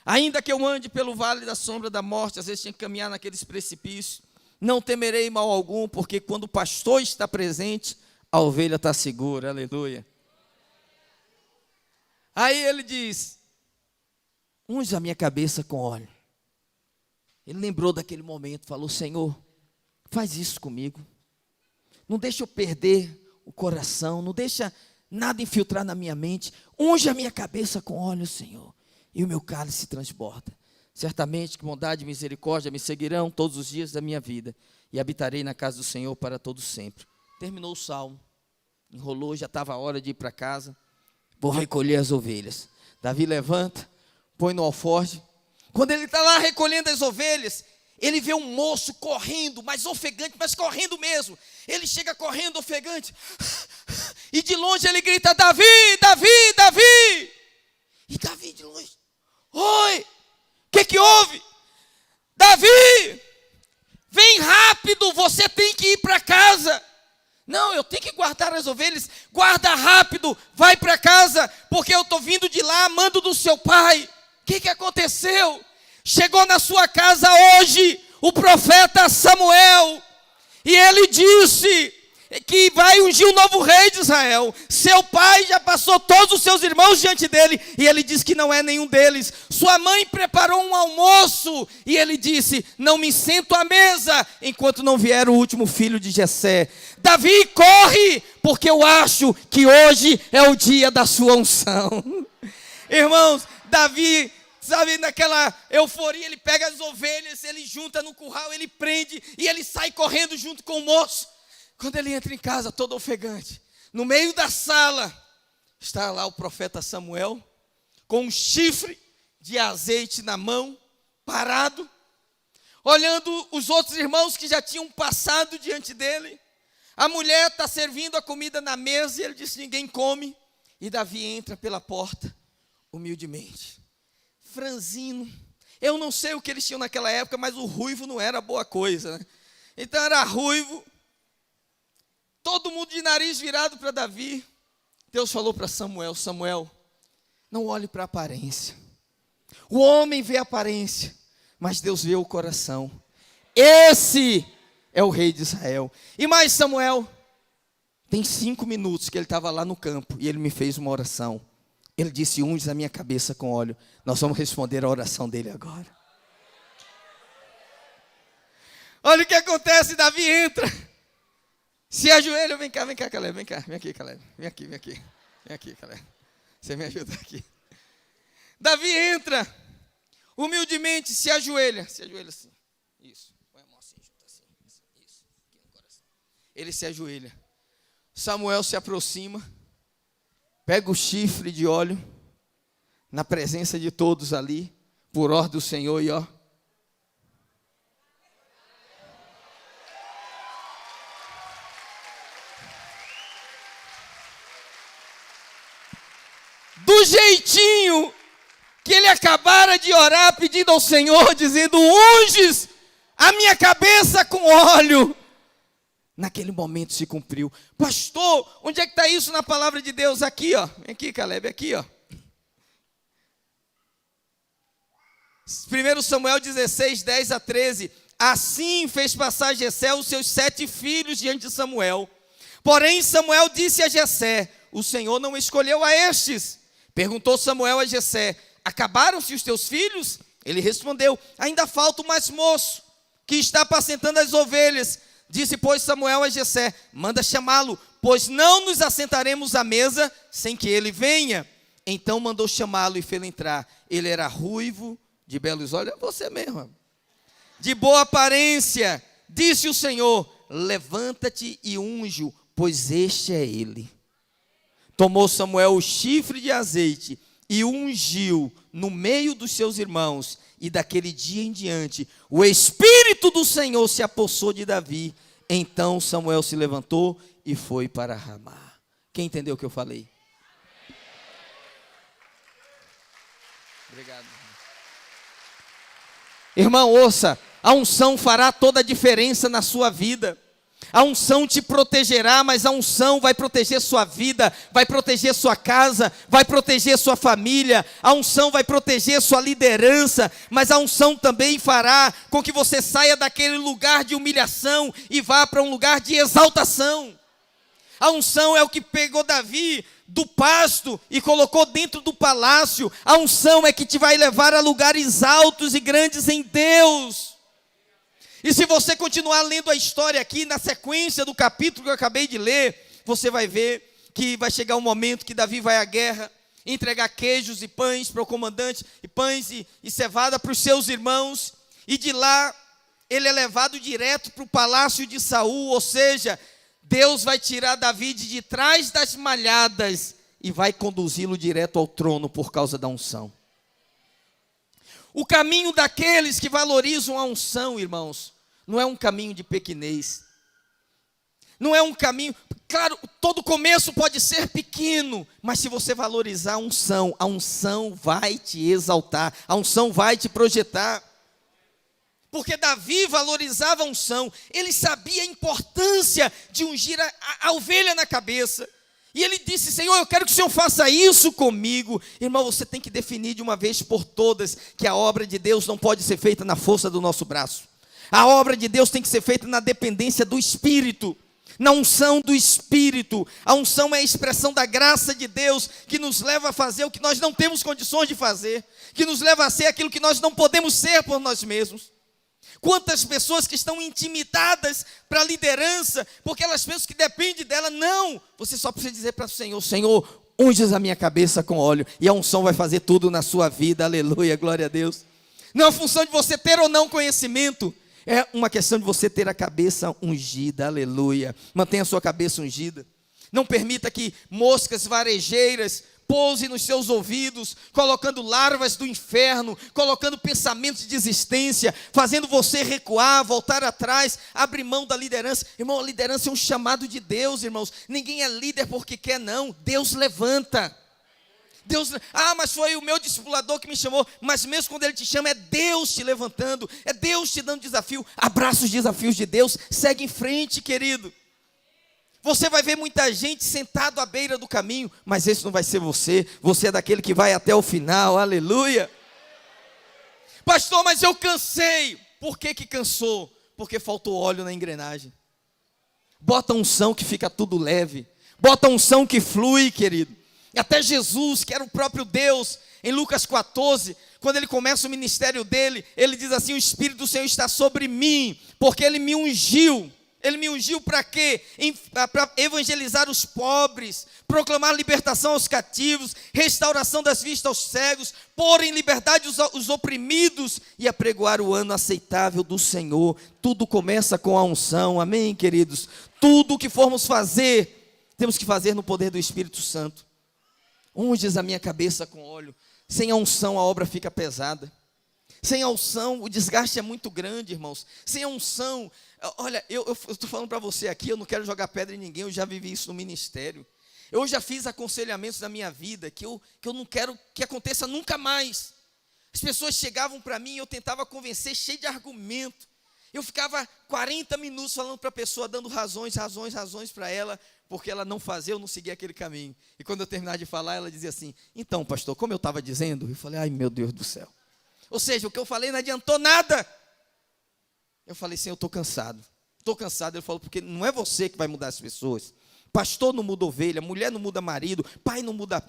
ainda que eu ande pelo vale da sombra da morte, às vezes tinha que caminhar naqueles precipícios, não temerei mal algum, porque quando o pastor está presente, a ovelha está segura. Aleluia. Aí ele diz: unge a minha cabeça com óleo. Ele lembrou daquele momento, falou: Senhor, faz isso comigo, não deixa eu perder o coração, não deixa nada infiltrar na minha mente, unge a minha cabeça com óleo, Senhor, e o meu cálice transborda. Certamente que bondade e misericórdia me seguirão todos os dias da minha vida, e habitarei na casa do Senhor para todo sempre. Terminou o salmo, enrolou, já estava a hora de ir para casa. Vou recolher as ovelhas. Davi levanta, põe no alforje. Quando ele está lá recolhendo as ovelhas, ele vê um moço correndo, mas ofegante, mas correndo mesmo. Ele chega correndo, ofegante, e de longe ele grita: Davi, Davi, Davi. E Davi de longe: oi, o que houve? Davi, vem rápido, você tem que ir para casa. Não, eu tenho que guardar as ovelhas. Guarda rápido, vai para casa, porque eu estou vindo de lá, mando do seu pai. O que aconteceu? Chegou na sua casa hoje o profeta Samuel, e ele disse: que vai ungir o novo rei de Israel. Seu pai já passou todos os seus irmãos diante dele, e ele diz que não é nenhum deles. Sua mãe preparou um almoço, e ele disse: não me sento à mesa, enquanto não vier o último filho de Jessé. Davi, corre, porque eu acho que hoje é o dia da sua unção. Irmãos, Davi, sabe, naquela euforia, ele pega as ovelhas, ele junta no curral, ele prende, e ele sai correndo junto com o moço. Quando ele entra em casa, todo ofegante, no meio da sala, está lá o profeta Samuel, com um chifre de azeite na mão, parado, olhando os outros irmãos que já tinham passado diante dele. A mulher está servindo a comida na mesa, e ele disse: ninguém come. E Davi entra pela porta, humildemente, franzino. Eu não sei o que eles tinham naquela época, mas o ruivo não era boa coisa, né? Então era ruivo, todo mundo de nariz virado para Davi. Deus falou para Samuel: Samuel, não olhe para a aparência. O homem vê a aparência, mas Deus vê o coração. Esse é o rei de Israel. E mais, Samuel, tem 5 minutos que ele estava lá no campo, e ele me fez uma oração. Ele disse: unge a minha cabeça com óleo. Nós vamos responder a oração dele agora. Olha o que acontece. Davi entra, se ajoelha. Vem cá, Caleb, vem cá, vem aqui, Caleb, vem aqui, Caleb, você me ajuda aqui. Davi entra, humildemente se ajoelha assim, isso, põe a mão assim, junto assim, isso, aqui no coração. Ele se ajoelha. Samuel se aproxima, pega o chifre de óleo, na presença de todos ali, por ordem do Senhor, e ó, do jeitinho que ele acabara de orar, pedindo ao Senhor, dizendo: unges a minha cabeça com óleo. Naquele momento se cumpriu. Pastor, onde é que está isso na palavra de Deus? Aqui, ó. Vem aqui, Caleb, aqui, ó. 1 Samuel 16, 10 a 13. Assim fez passar Jessé os seus 7 filhos diante de Samuel. Porém Samuel disse a Jessé: o Senhor não escolheu a estes. Perguntou Samuel a Jessé: acabaram-se os teus filhos? Ele respondeu: ainda falta o mais moço, que está apacentando as ovelhas. Disse, pois, Samuel a Jessé: manda chamá-lo, pois não nos assentaremos à mesa sem que ele venha. Então mandou chamá-lo e fê-lo entrar. Ele era ruivo, de belos olhos, é você mesmo, de boa aparência. Disse o Senhor: levanta-te e unge-o, pois este é ele. Tomou Samuel o chifre de azeite e ungiu no meio dos seus irmãos. E daquele dia em diante, o Espírito do Senhor se apossou de Davi. Então Samuel se levantou e foi para Ramá. Quem entendeu o que eu falei? Obrigado. Irmão, ouça, a unção fará toda a diferença na sua vida. A unção te protegerá, mas a unção vai proteger sua vida, vai proteger sua casa, vai proteger sua família. A unção vai proteger sua liderança, mas a unção também fará com que você saia daquele lugar de humilhação e vá para um lugar de exaltação. A unção é o que pegou Davi do pasto e colocou dentro do palácio. A unção é que te vai levar a lugares altos e grandes em Deus. E se você continuar lendo a história aqui, na sequência do capítulo que eu acabei de ler, você vai ver que vai chegar um momento que Davi vai à guerra, entregar queijos e pães para o comandante, e pães e cevada para os seus irmãos, e de lá ele é levado direto para o palácio de Saul, ou seja, Deus vai tirar Davi de trás das malhadas e vai conduzi-lo direto ao trono por causa da unção. O caminho daqueles que valorizam a unção, irmãos, não é um caminho de pequenez. Não é um caminho... Claro, todo começo pode ser pequeno, mas se você valorizar a unção vai te exaltar, a unção vai te projetar. Porque Davi valorizava a unção, ele sabia a importância de ungir a ovelha na cabeça. E ele disse: Senhor, eu quero que o Senhor faça isso comigo. Irmão, você tem que definir de uma vez por todas que a obra de Deus não pode ser feita na força do nosso braço. A obra de Deus tem que ser feita na dependência do Espírito. na unção do Espírito. A unção é a expressão da graça de Deus, que nos leva a fazer o que nós não temos condições de fazer, que nos leva a ser aquilo que nós não podemos ser por nós mesmos. Quantas pessoas que estão intimidadas para a liderança, porque elas pensam que depende dela. Não, você só precisa dizer para o Senhor: Senhor, unges a minha cabeça com óleo, e a unção vai fazer tudo na sua vida. Aleluia, glória a Deus. Não é uma função de você ter ou não conhecimento, é uma questão de você ter a cabeça ungida. Aleluia. Mantenha a sua cabeça ungida. Não permita que moscas varejeiras pousem nos seus ouvidos, colocando larvas do inferno, colocando pensamentos de desistência, fazendo você recuar, voltar atrás, abrir mão da liderança. Irmão, a liderança é um chamado de Deus, irmãos. Ninguém é líder porque quer, não. Deus levanta. Mas foi o meu discipulador que me chamou. Mas mesmo quando ele te chama, é Deus te levantando, é Deus te dando desafio. Abraça os desafios de Deus, segue em frente, querido. Você vai ver muita gente sentado à beira do caminho, mas esse não vai ser você. Você é daquele que vai até o final. Aleluia. Pastor, mas eu cansei. Por que cansou? Porque faltou óleo na engrenagem. Bota unção que fica tudo leve. Bota unção que flui, querido. Até Jesus, que era o próprio Deus, em Lucas 14, quando ele começa o ministério dele, ele diz assim: o Espírito do Senhor está sobre mim, porque ele me ungiu. Ele me ungiu para quê? Para evangelizar os pobres, proclamar libertação aos cativos, restauração das vistas aos cegos, pôr em liberdade os oprimidos e apregoar o ano aceitável do Senhor. Tudo começa com a unção, amém, queridos? Tudo o que formos fazer, temos que fazer no poder do Espírito Santo. Unges a minha cabeça com óleo. Sem a unção a obra fica pesada. Sem a unção o desgaste é muito grande, irmãos. Sem a unção, olha, eu estou falando para você aqui, eu não quero jogar pedra em ninguém, eu já vivi isso no ministério. Eu já fiz aconselhamentos na minha vida que eu não quero que aconteça nunca mais. As pessoas chegavam para mim e eu tentava convencer, cheio de argumento. Eu ficava 40 minutos falando para a pessoa, dando razões para ela, porque ela não fazia, eu não seguia aquele caminho. E quando eu terminava de falar, ela dizia assim: então, pastor, como eu estava dizendo, eu falei: ai, meu Deus do céu. Ou seja, o que eu falei não adiantou nada. Eu falei: sim, eu estou cansado. Estou cansado. Ele falou: porque não é você que vai mudar as pessoas. Pastor não muda ovelha, mulher não muda marido, pai não muda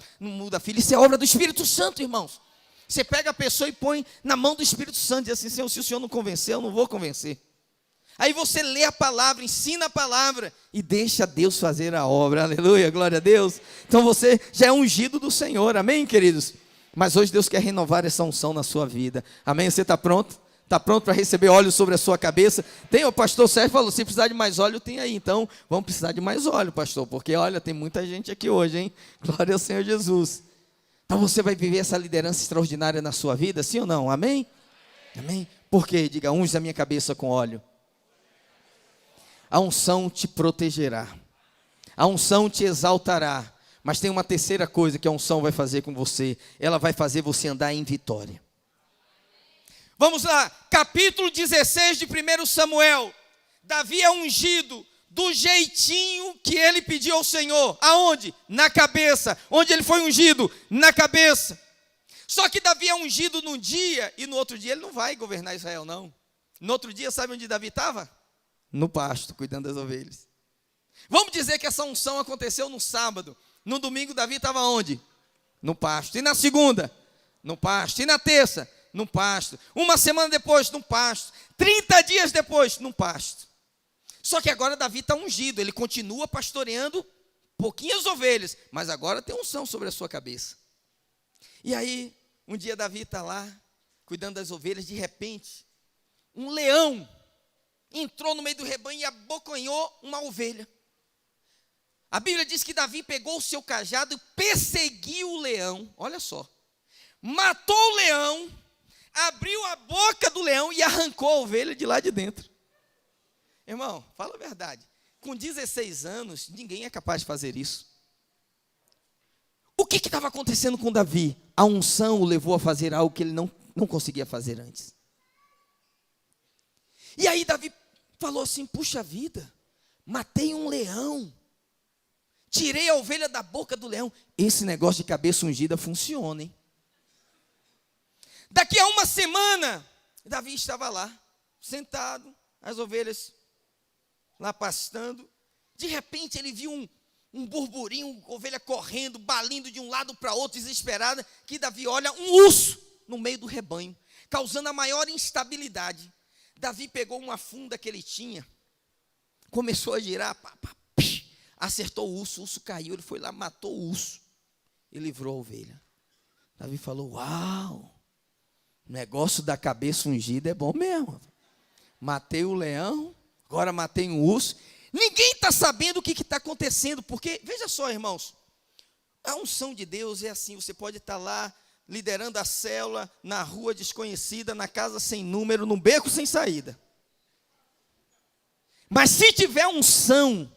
filho. Isso é obra do Espírito Santo, irmãos. Você pega a pessoa e põe na mão do Espírito Santo e diz assim: Senhor, se o Senhor não convencer, eu não vou convencer. Aí você lê a palavra, ensina a palavra e deixa Deus fazer a obra. Aleluia, glória a Deus. Então você já é ungido do Senhor, amém, queridos? Mas hoje Deus quer renovar essa unção na sua vida, amém? Você está pronto? Está pronto para receber óleo sobre a sua cabeça? Tem, o pastor Sérgio falou: se precisar de mais óleo, tem aí. Então, vamos precisar de mais óleo, pastor, porque olha, tem muita gente aqui hoje, hein? Glória ao Senhor Jesus. Então você vai viver essa liderança extraordinária na sua vida, sim ou não? Amém? Amém? Por quê? Diga: unge a minha cabeça com óleo. A unção te protegerá. A unção te exaltará. Mas tem uma terceira coisa que a unção vai fazer com você. Ela vai fazer você andar em vitória. Vamos lá, capítulo 16 de 1 Samuel. Davi é ungido do jeitinho que ele pediu ao Senhor. Aonde? Na cabeça. Onde ele foi ungido? Na cabeça. Só que Davi é ungido num dia e no outro dia ele não vai governar Israel, não. No outro dia, sabe onde Davi estava? No pasto, cuidando das ovelhas. Vamos dizer que essa unção aconteceu no sábado. No domingo, Davi estava onde? No pasto. E na segunda? No pasto. E na terça? No pasto. Uma semana depois, no pasto. 30 dias depois, no pasto. Só que agora Davi está ungido. Ele continua pastoreando pouquinhas ovelhas, mas agora tem unção sobre a sua cabeça. E aí, um dia Davi está lá, cuidando das ovelhas. De repente, um leão entrou no meio do rebanho e abocanhou uma ovelha. A Bíblia diz que Davi pegou o seu cajado e perseguiu o leão. Olha só. Matou o leão, abriu a boca do leão e arrancou a ovelha de lá de dentro. Irmão, fala a verdade. Com 16 anos, ninguém é capaz de fazer isso. O que estava acontecendo com Davi? A unção o levou a fazer algo que ele não conseguia fazer antes. E aí Davi falou assim: puxa vida, matei um leão. Tirei a ovelha da boca do leão. Esse negócio de cabeça ungida funciona, hein? Daqui a uma semana, Davi estava lá, sentado, as ovelhas lá pastando. De repente ele viu um burburinho, ovelha correndo, balindo de um lado para outro, desesperada, que Davi olha um urso no meio do rebanho, causando a maior instabilidade. Davi pegou uma funda que ele tinha, começou a girar, acertou o urso caiu, ele foi lá, matou o urso e livrou a ovelha. Davi falou: uau, o negócio da cabeça ungida é bom mesmo. Matei o leão, agora matei um urso. Ninguém está sabendo o que está acontecendo, porque, veja só, irmãos, a unção de Deus é assim, você pode estar lá, liderando a célula, na rua desconhecida, na casa sem número, num beco sem saída. Mas se tiver unção,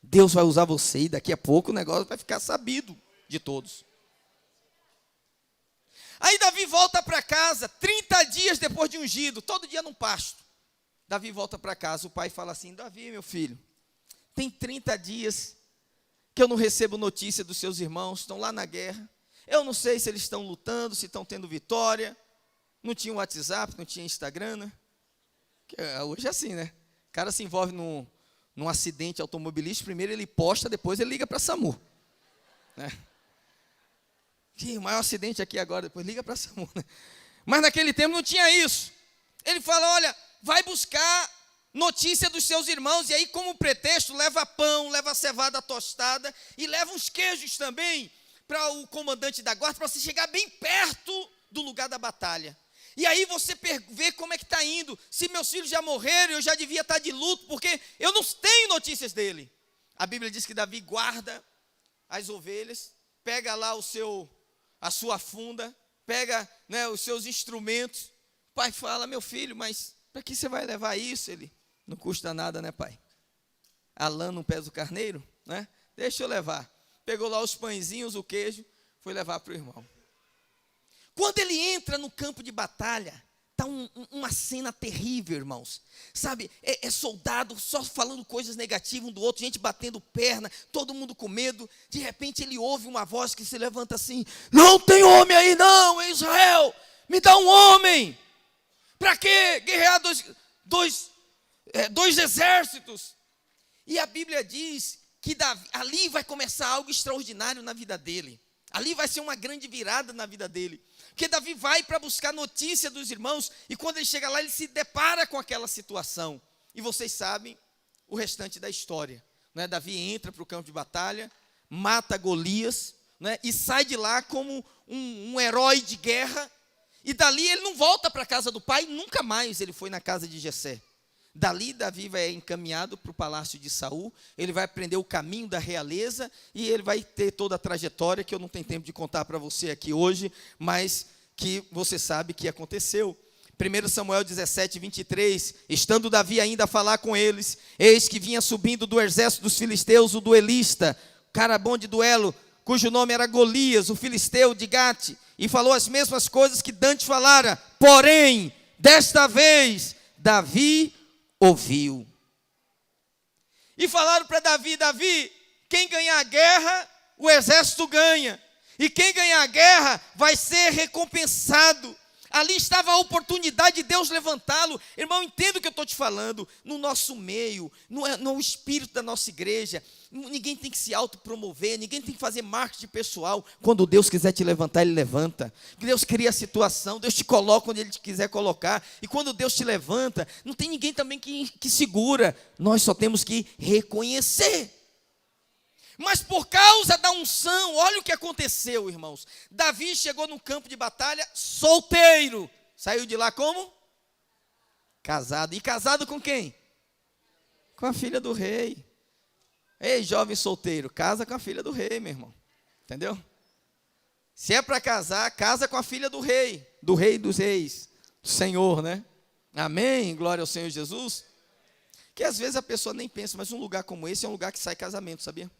Deus vai usar você, e daqui a pouco o negócio vai ficar sabido de todos. Aí Davi volta para casa, 30 dias depois de ungido, todo dia num pasto. Davi volta para casa, o pai fala assim: Davi, meu filho, tem 30 dias que eu não recebo notícia dos seus irmãos, estão lá na guerra. Eu não sei se eles estão lutando, se estão tendo vitória. Não tinha WhatsApp, não tinha Instagram, né? Hoje é assim, né? O cara se envolve num acidente automobilístico, primeiro ele posta, depois ele liga para a SAMU. Né? O maior acidente aqui agora, depois liga para a SAMU. Né? Mas naquele tempo não tinha isso. Ele fala: olha, vai buscar notícia dos seus irmãos, e aí como pretexto leva pão, leva cevada tostada, e leva uns queijos também, para o comandante da guarda, para você chegar bem perto do lugar da batalha. E aí você vê como é que está indo. Se meus filhos já morreram, eu já devia estar de luto, porque eu não tenho notícias dele. A Bíblia diz que Davi guarda as ovelhas, pega lá a sua funda, pega, né, os seus instrumentos. O pai fala: meu filho, mas para que você vai levar isso? Ele: não custa nada, né, pai? A lã não pesa o carneiro, né? Deixa eu levar. Pegou lá os pãezinhos, o queijo, foi levar para o irmão. Quando ele entra no campo de batalha, está uma cena terrível, irmãos. Sabe, é soldado só falando coisas negativas um do outro, gente batendo perna, todo mundo com medo. De repente ele ouve uma voz que se levanta assim: não tem homem aí não, em Israel, me dá um homem. Para quê? Guerrear dois exércitos. E a Bíblia diz que Davi, ali vai começar algo extraordinário na vida dele. Ali vai ser uma grande virada na vida dele. Porque Davi vai para buscar notícia dos irmãos, e quando ele chega lá, ele se depara com aquela situação. E vocês sabem o restante da história. Né? Davi entra para o campo de batalha, mata Golias, né? E sai de lá como um herói de guerra. E dali ele não volta para a casa do pai, nunca mais ele foi na casa de Jessé. Dali Davi vai encaminhado para o palácio de Saul, ele vai aprender o caminho da realeza, e ele vai ter toda a trajetória, que eu não tenho tempo de contar para você aqui hoje, mas que você sabe que aconteceu. 1 Samuel 17, 23, estando Davi ainda a falar com eles, eis que vinha subindo do exército dos filisteus o duelista, cara bom de duelo, cujo nome era Golias, o filisteu de Gate, e falou as mesmas coisas que Dante falara, porém, desta vez, Davi ouviu. E falaram para Davi: Davi, quem ganhar a guerra, o exército ganha. E quem ganhar a guerra vai ser recompensado. Ali estava a oportunidade de Deus levantá-lo. Irmão, entenda o que eu estou te falando. No nosso meio, no espírito da nossa igreja, ninguém tem que se autopromover, ninguém tem que fazer marketing pessoal. Quando Deus quiser te levantar, Ele levanta. Deus cria a situação, Deus te coloca onde Ele te quiser colocar. E quando Deus te levanta, não tem ninguém também que segura. Nós só temos que reconhecer. Mas por causa da unção, olha o que aconteceu, irmãos. Davi chegou no campo de batalha solteiro. Saiu de lá como? Casado. E casado com quem? Com a filha do rei. Ei, jovem solteiro, casa com a filha do rei, meu irmão. Entendeu? Se é para casar, casa com a filha do rei dos reis, do Senhor, né? Amém? Glória ao Senhor Jesus. Que às vezes a pessoa nem pensa, mas um lugar como esse é um lugar que sai casamento, sabia?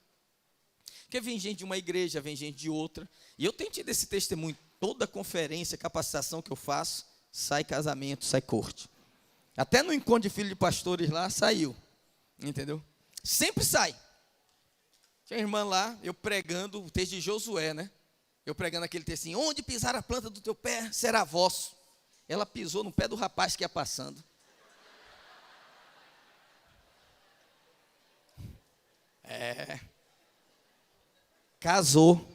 Porque vem gente de uma igreja, vem gente de outra. E eu tenho tido esse testemunho. Toda conferência, capacitação que eu faço, sai casamento, sai corte. Até no encontro de filho de pastores lá, saiu. Entendeu? Sempre sai. Tinha uma irmã lá, eu pregando o texto de Josué, né? Eu pregando aquele texto assim: onde pisar a planta do teu pé, será vosso. Ela pisou no pé do rapaz que ia passando. Casou.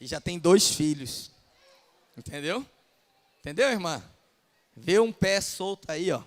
E já tem 2 filhos. Entendeu? Entendeu, irmã? Vê um pé solto aí, ó.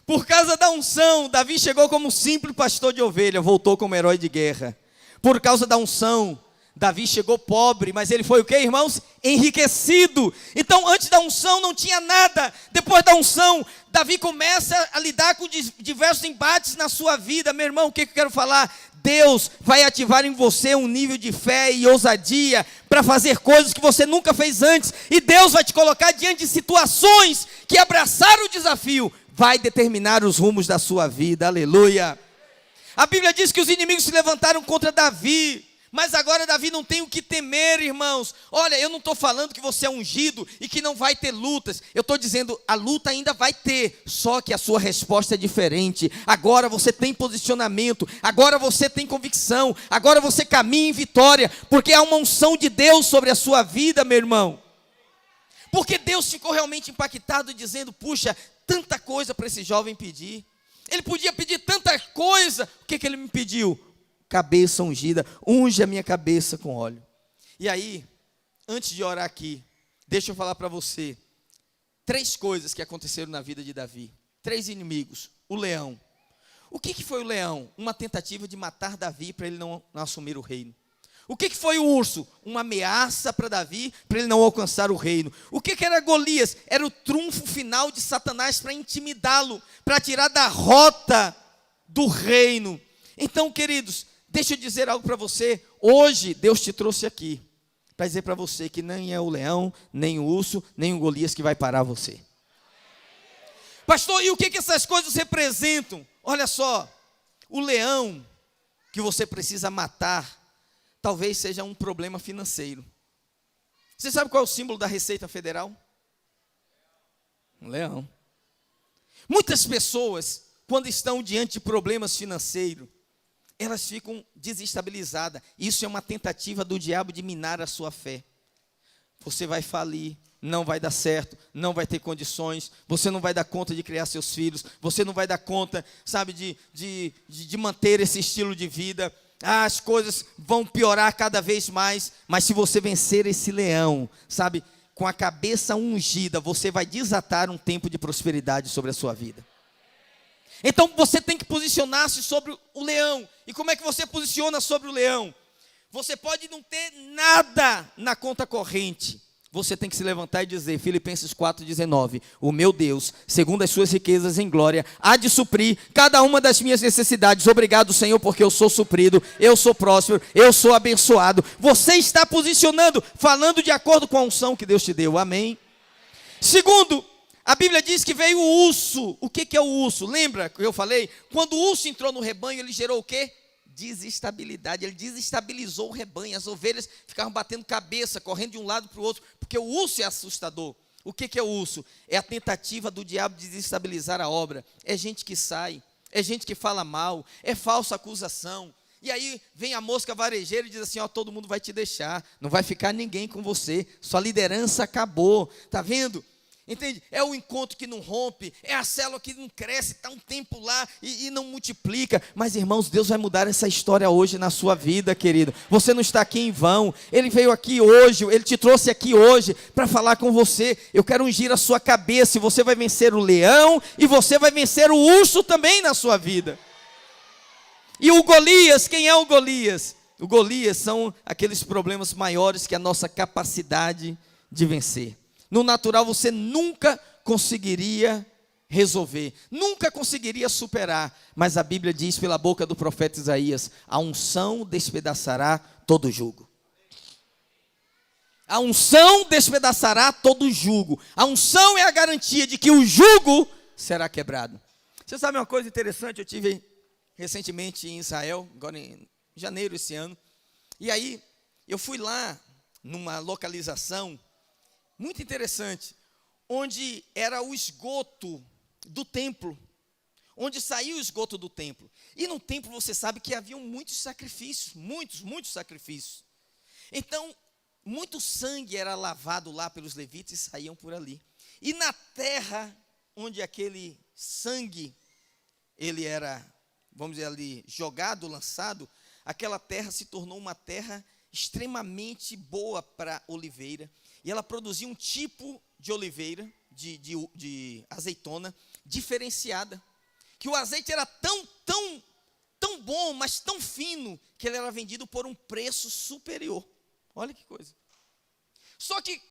Por causa da unção, Davi chegou como simples pastor de ovelha, voltou como herói de guerra. Por causa da unção, Davi chegou pobre, mas ele foi o quê, irmãos? Enriquecido. Então, antes da unção não tinha nada. Depois da unção, Davi começa a lidar com diversos embates na sua vida. Meu irmão, o que eu quero falar? Deus vai ativar em você um nível de fé e ousadia para fazer coisas que você nunca fez antes. E Deus vai te colocar diante de situações que abraçar o desafio vai determinar os rumos da sua vida. Aleluia. A Bíblia diz que os inimigos se levantaram contra Davi. Mas agora Davi não tem o que temer, irmãos. Olha, eu não estou falando que você é ungido e que não vai ter lutas. Eu estou dizendo, a luta ainda vai ter, só que a sua resposta é diferente. Agora você tem posicionamento, agora você tem convicção, agora você caminha em vitória, porque há uma unção de Deus sobre a sua vida, meu irmão. Porque Deus ficou realmente impactado, dizendo, puxa, tanta coisa para esse jovem pedir. Ele podia pedir tanta coisa, o que ele me pediu? Cabeça ungida, unge a minha cabeça com óleo. E aí, antes de orar aqui, deixa eu falar para você, 3 coisas que aconteceram na vida de Davi, 3 inimigos. O leão. O que foi o leão? Uma tentativa de matar Davi para ele não assumir o reino. O que foi o urso? Uma ameaça para Davi, para ele não alcançar o reino. O que era Golias? Era o trunfo final de Satanás para intimidá-lo, para tirar da rota do reino. Então, queridos, deixa eu dizer algo para você. Hoje, Deus te trouxe aqui para dizer para você que nem é o leão, nem o urso, nem o Golias que vai parar você. Pastor, e o que essas coisas representam? Olha só, o leão que você precisa matar, talvez seja um problema financeiro. Você sabe qual é o símbolo da Receita Federal? Um leão. Muitas pessoas, quando estão diante de problemas financeiros, elas ficam desestabilizadas. Isso é uma tentativa do diabo de minar a sua fé. Você vai falir, não vai dar certo, não vai ter condições, você não vai dar conta de criar seus filhos, você não vai dar conta, sabe, de manter esse estilo de vida. As coisas vão piorar cada vez mais, mas se você vencer esse leão, sabe, com a cabeça ungida, você vai desatar um tempo de prosperidade sobre a sua vida. Então você tem que posicionar-se sobre o leão. E como é que você posiciona sobre o leão? Você pode não ter nada na conta corrente. Você tem que se levantar e dizer, Filipenses 4,19, o meu Deus, segundo as suas riquezas em glória, há de suprir cada uma das minhas necessidades. Obrigado, Senhor, porque eu sou suprido, eu sou próspero, eu sou abençoado. Você está posicionando, falando de acordo com a unção que Deus te deu. Amém? Segundo, a Bíblia diz que veio o urso. O que é o urso? Lembra que eu falei? Quando o urso entrou no rebanho, ele gerou o quê? Desestabilidade. Ele desestabilizou o rebanho. As ovelhas ficavam batendo cabeça, correndo de um lado para o outro, porque o urso é assustador. O que é o urso? É a tentativa do diabo de desestabilizar a obra. É gente que sai, é gente que fala mal, é falsa acusação. E aí vem a mosca varejeira e diz assim, ó, todo mundo vai te deixar, não vai ficar ninguém com você, sua liderança acabou. Está vendo? Entende? É o encontro que não rompe, é a célula que não cresce, está um tempo lá e não multiplica. Mas, irmãos, Deus vai mudar essa história hoje na sua vida, querido. Você não está aqui em vão. Ele veio aqui hoje, Ele te trouxe aqui hoje para falar com você. Eu quero ungir a sua cabeça e você vai vencer o leão e você vai vencer o urso também na sua vida. E o Golias, quem é o Golias? O Golias são aqueles problemas maiores que a nossa capacidade de vencer. No natural você nunca conseguiria resolver, nunca conseguiria superar. Mas a Bíblia diz pela boca do profeta Isaías, a unção despedaçará todo jugo. A unção despedaçará todo jugo. A unção é a garantia de que o jugo será quebrado. Você sabe uma coisa interessante? Eu tive recentemente em Israel, agora em janeiro esse ano. E aí eu fui lá numa localização muito interessante, onde era o esgoto do templo, onde saiu o esgoto do templo. E no templo você sabe que haviam muitos sacrifícios, muitos sacrifícios. Então, muito sangue era lavado lá pelos levitas e saíam por ali. E na terra onde aquele sangue ele era, vamos dizer ali, jogado, lançado, aquela terra se tornou uma terra extremamente boa para oliveira, e ela produzia um tipo de oliveira, de azeitona, diferenciada, que o azeite era tão bom, mas tão fino, que ele era vendido por um preço superior. Olha que coisa. Só que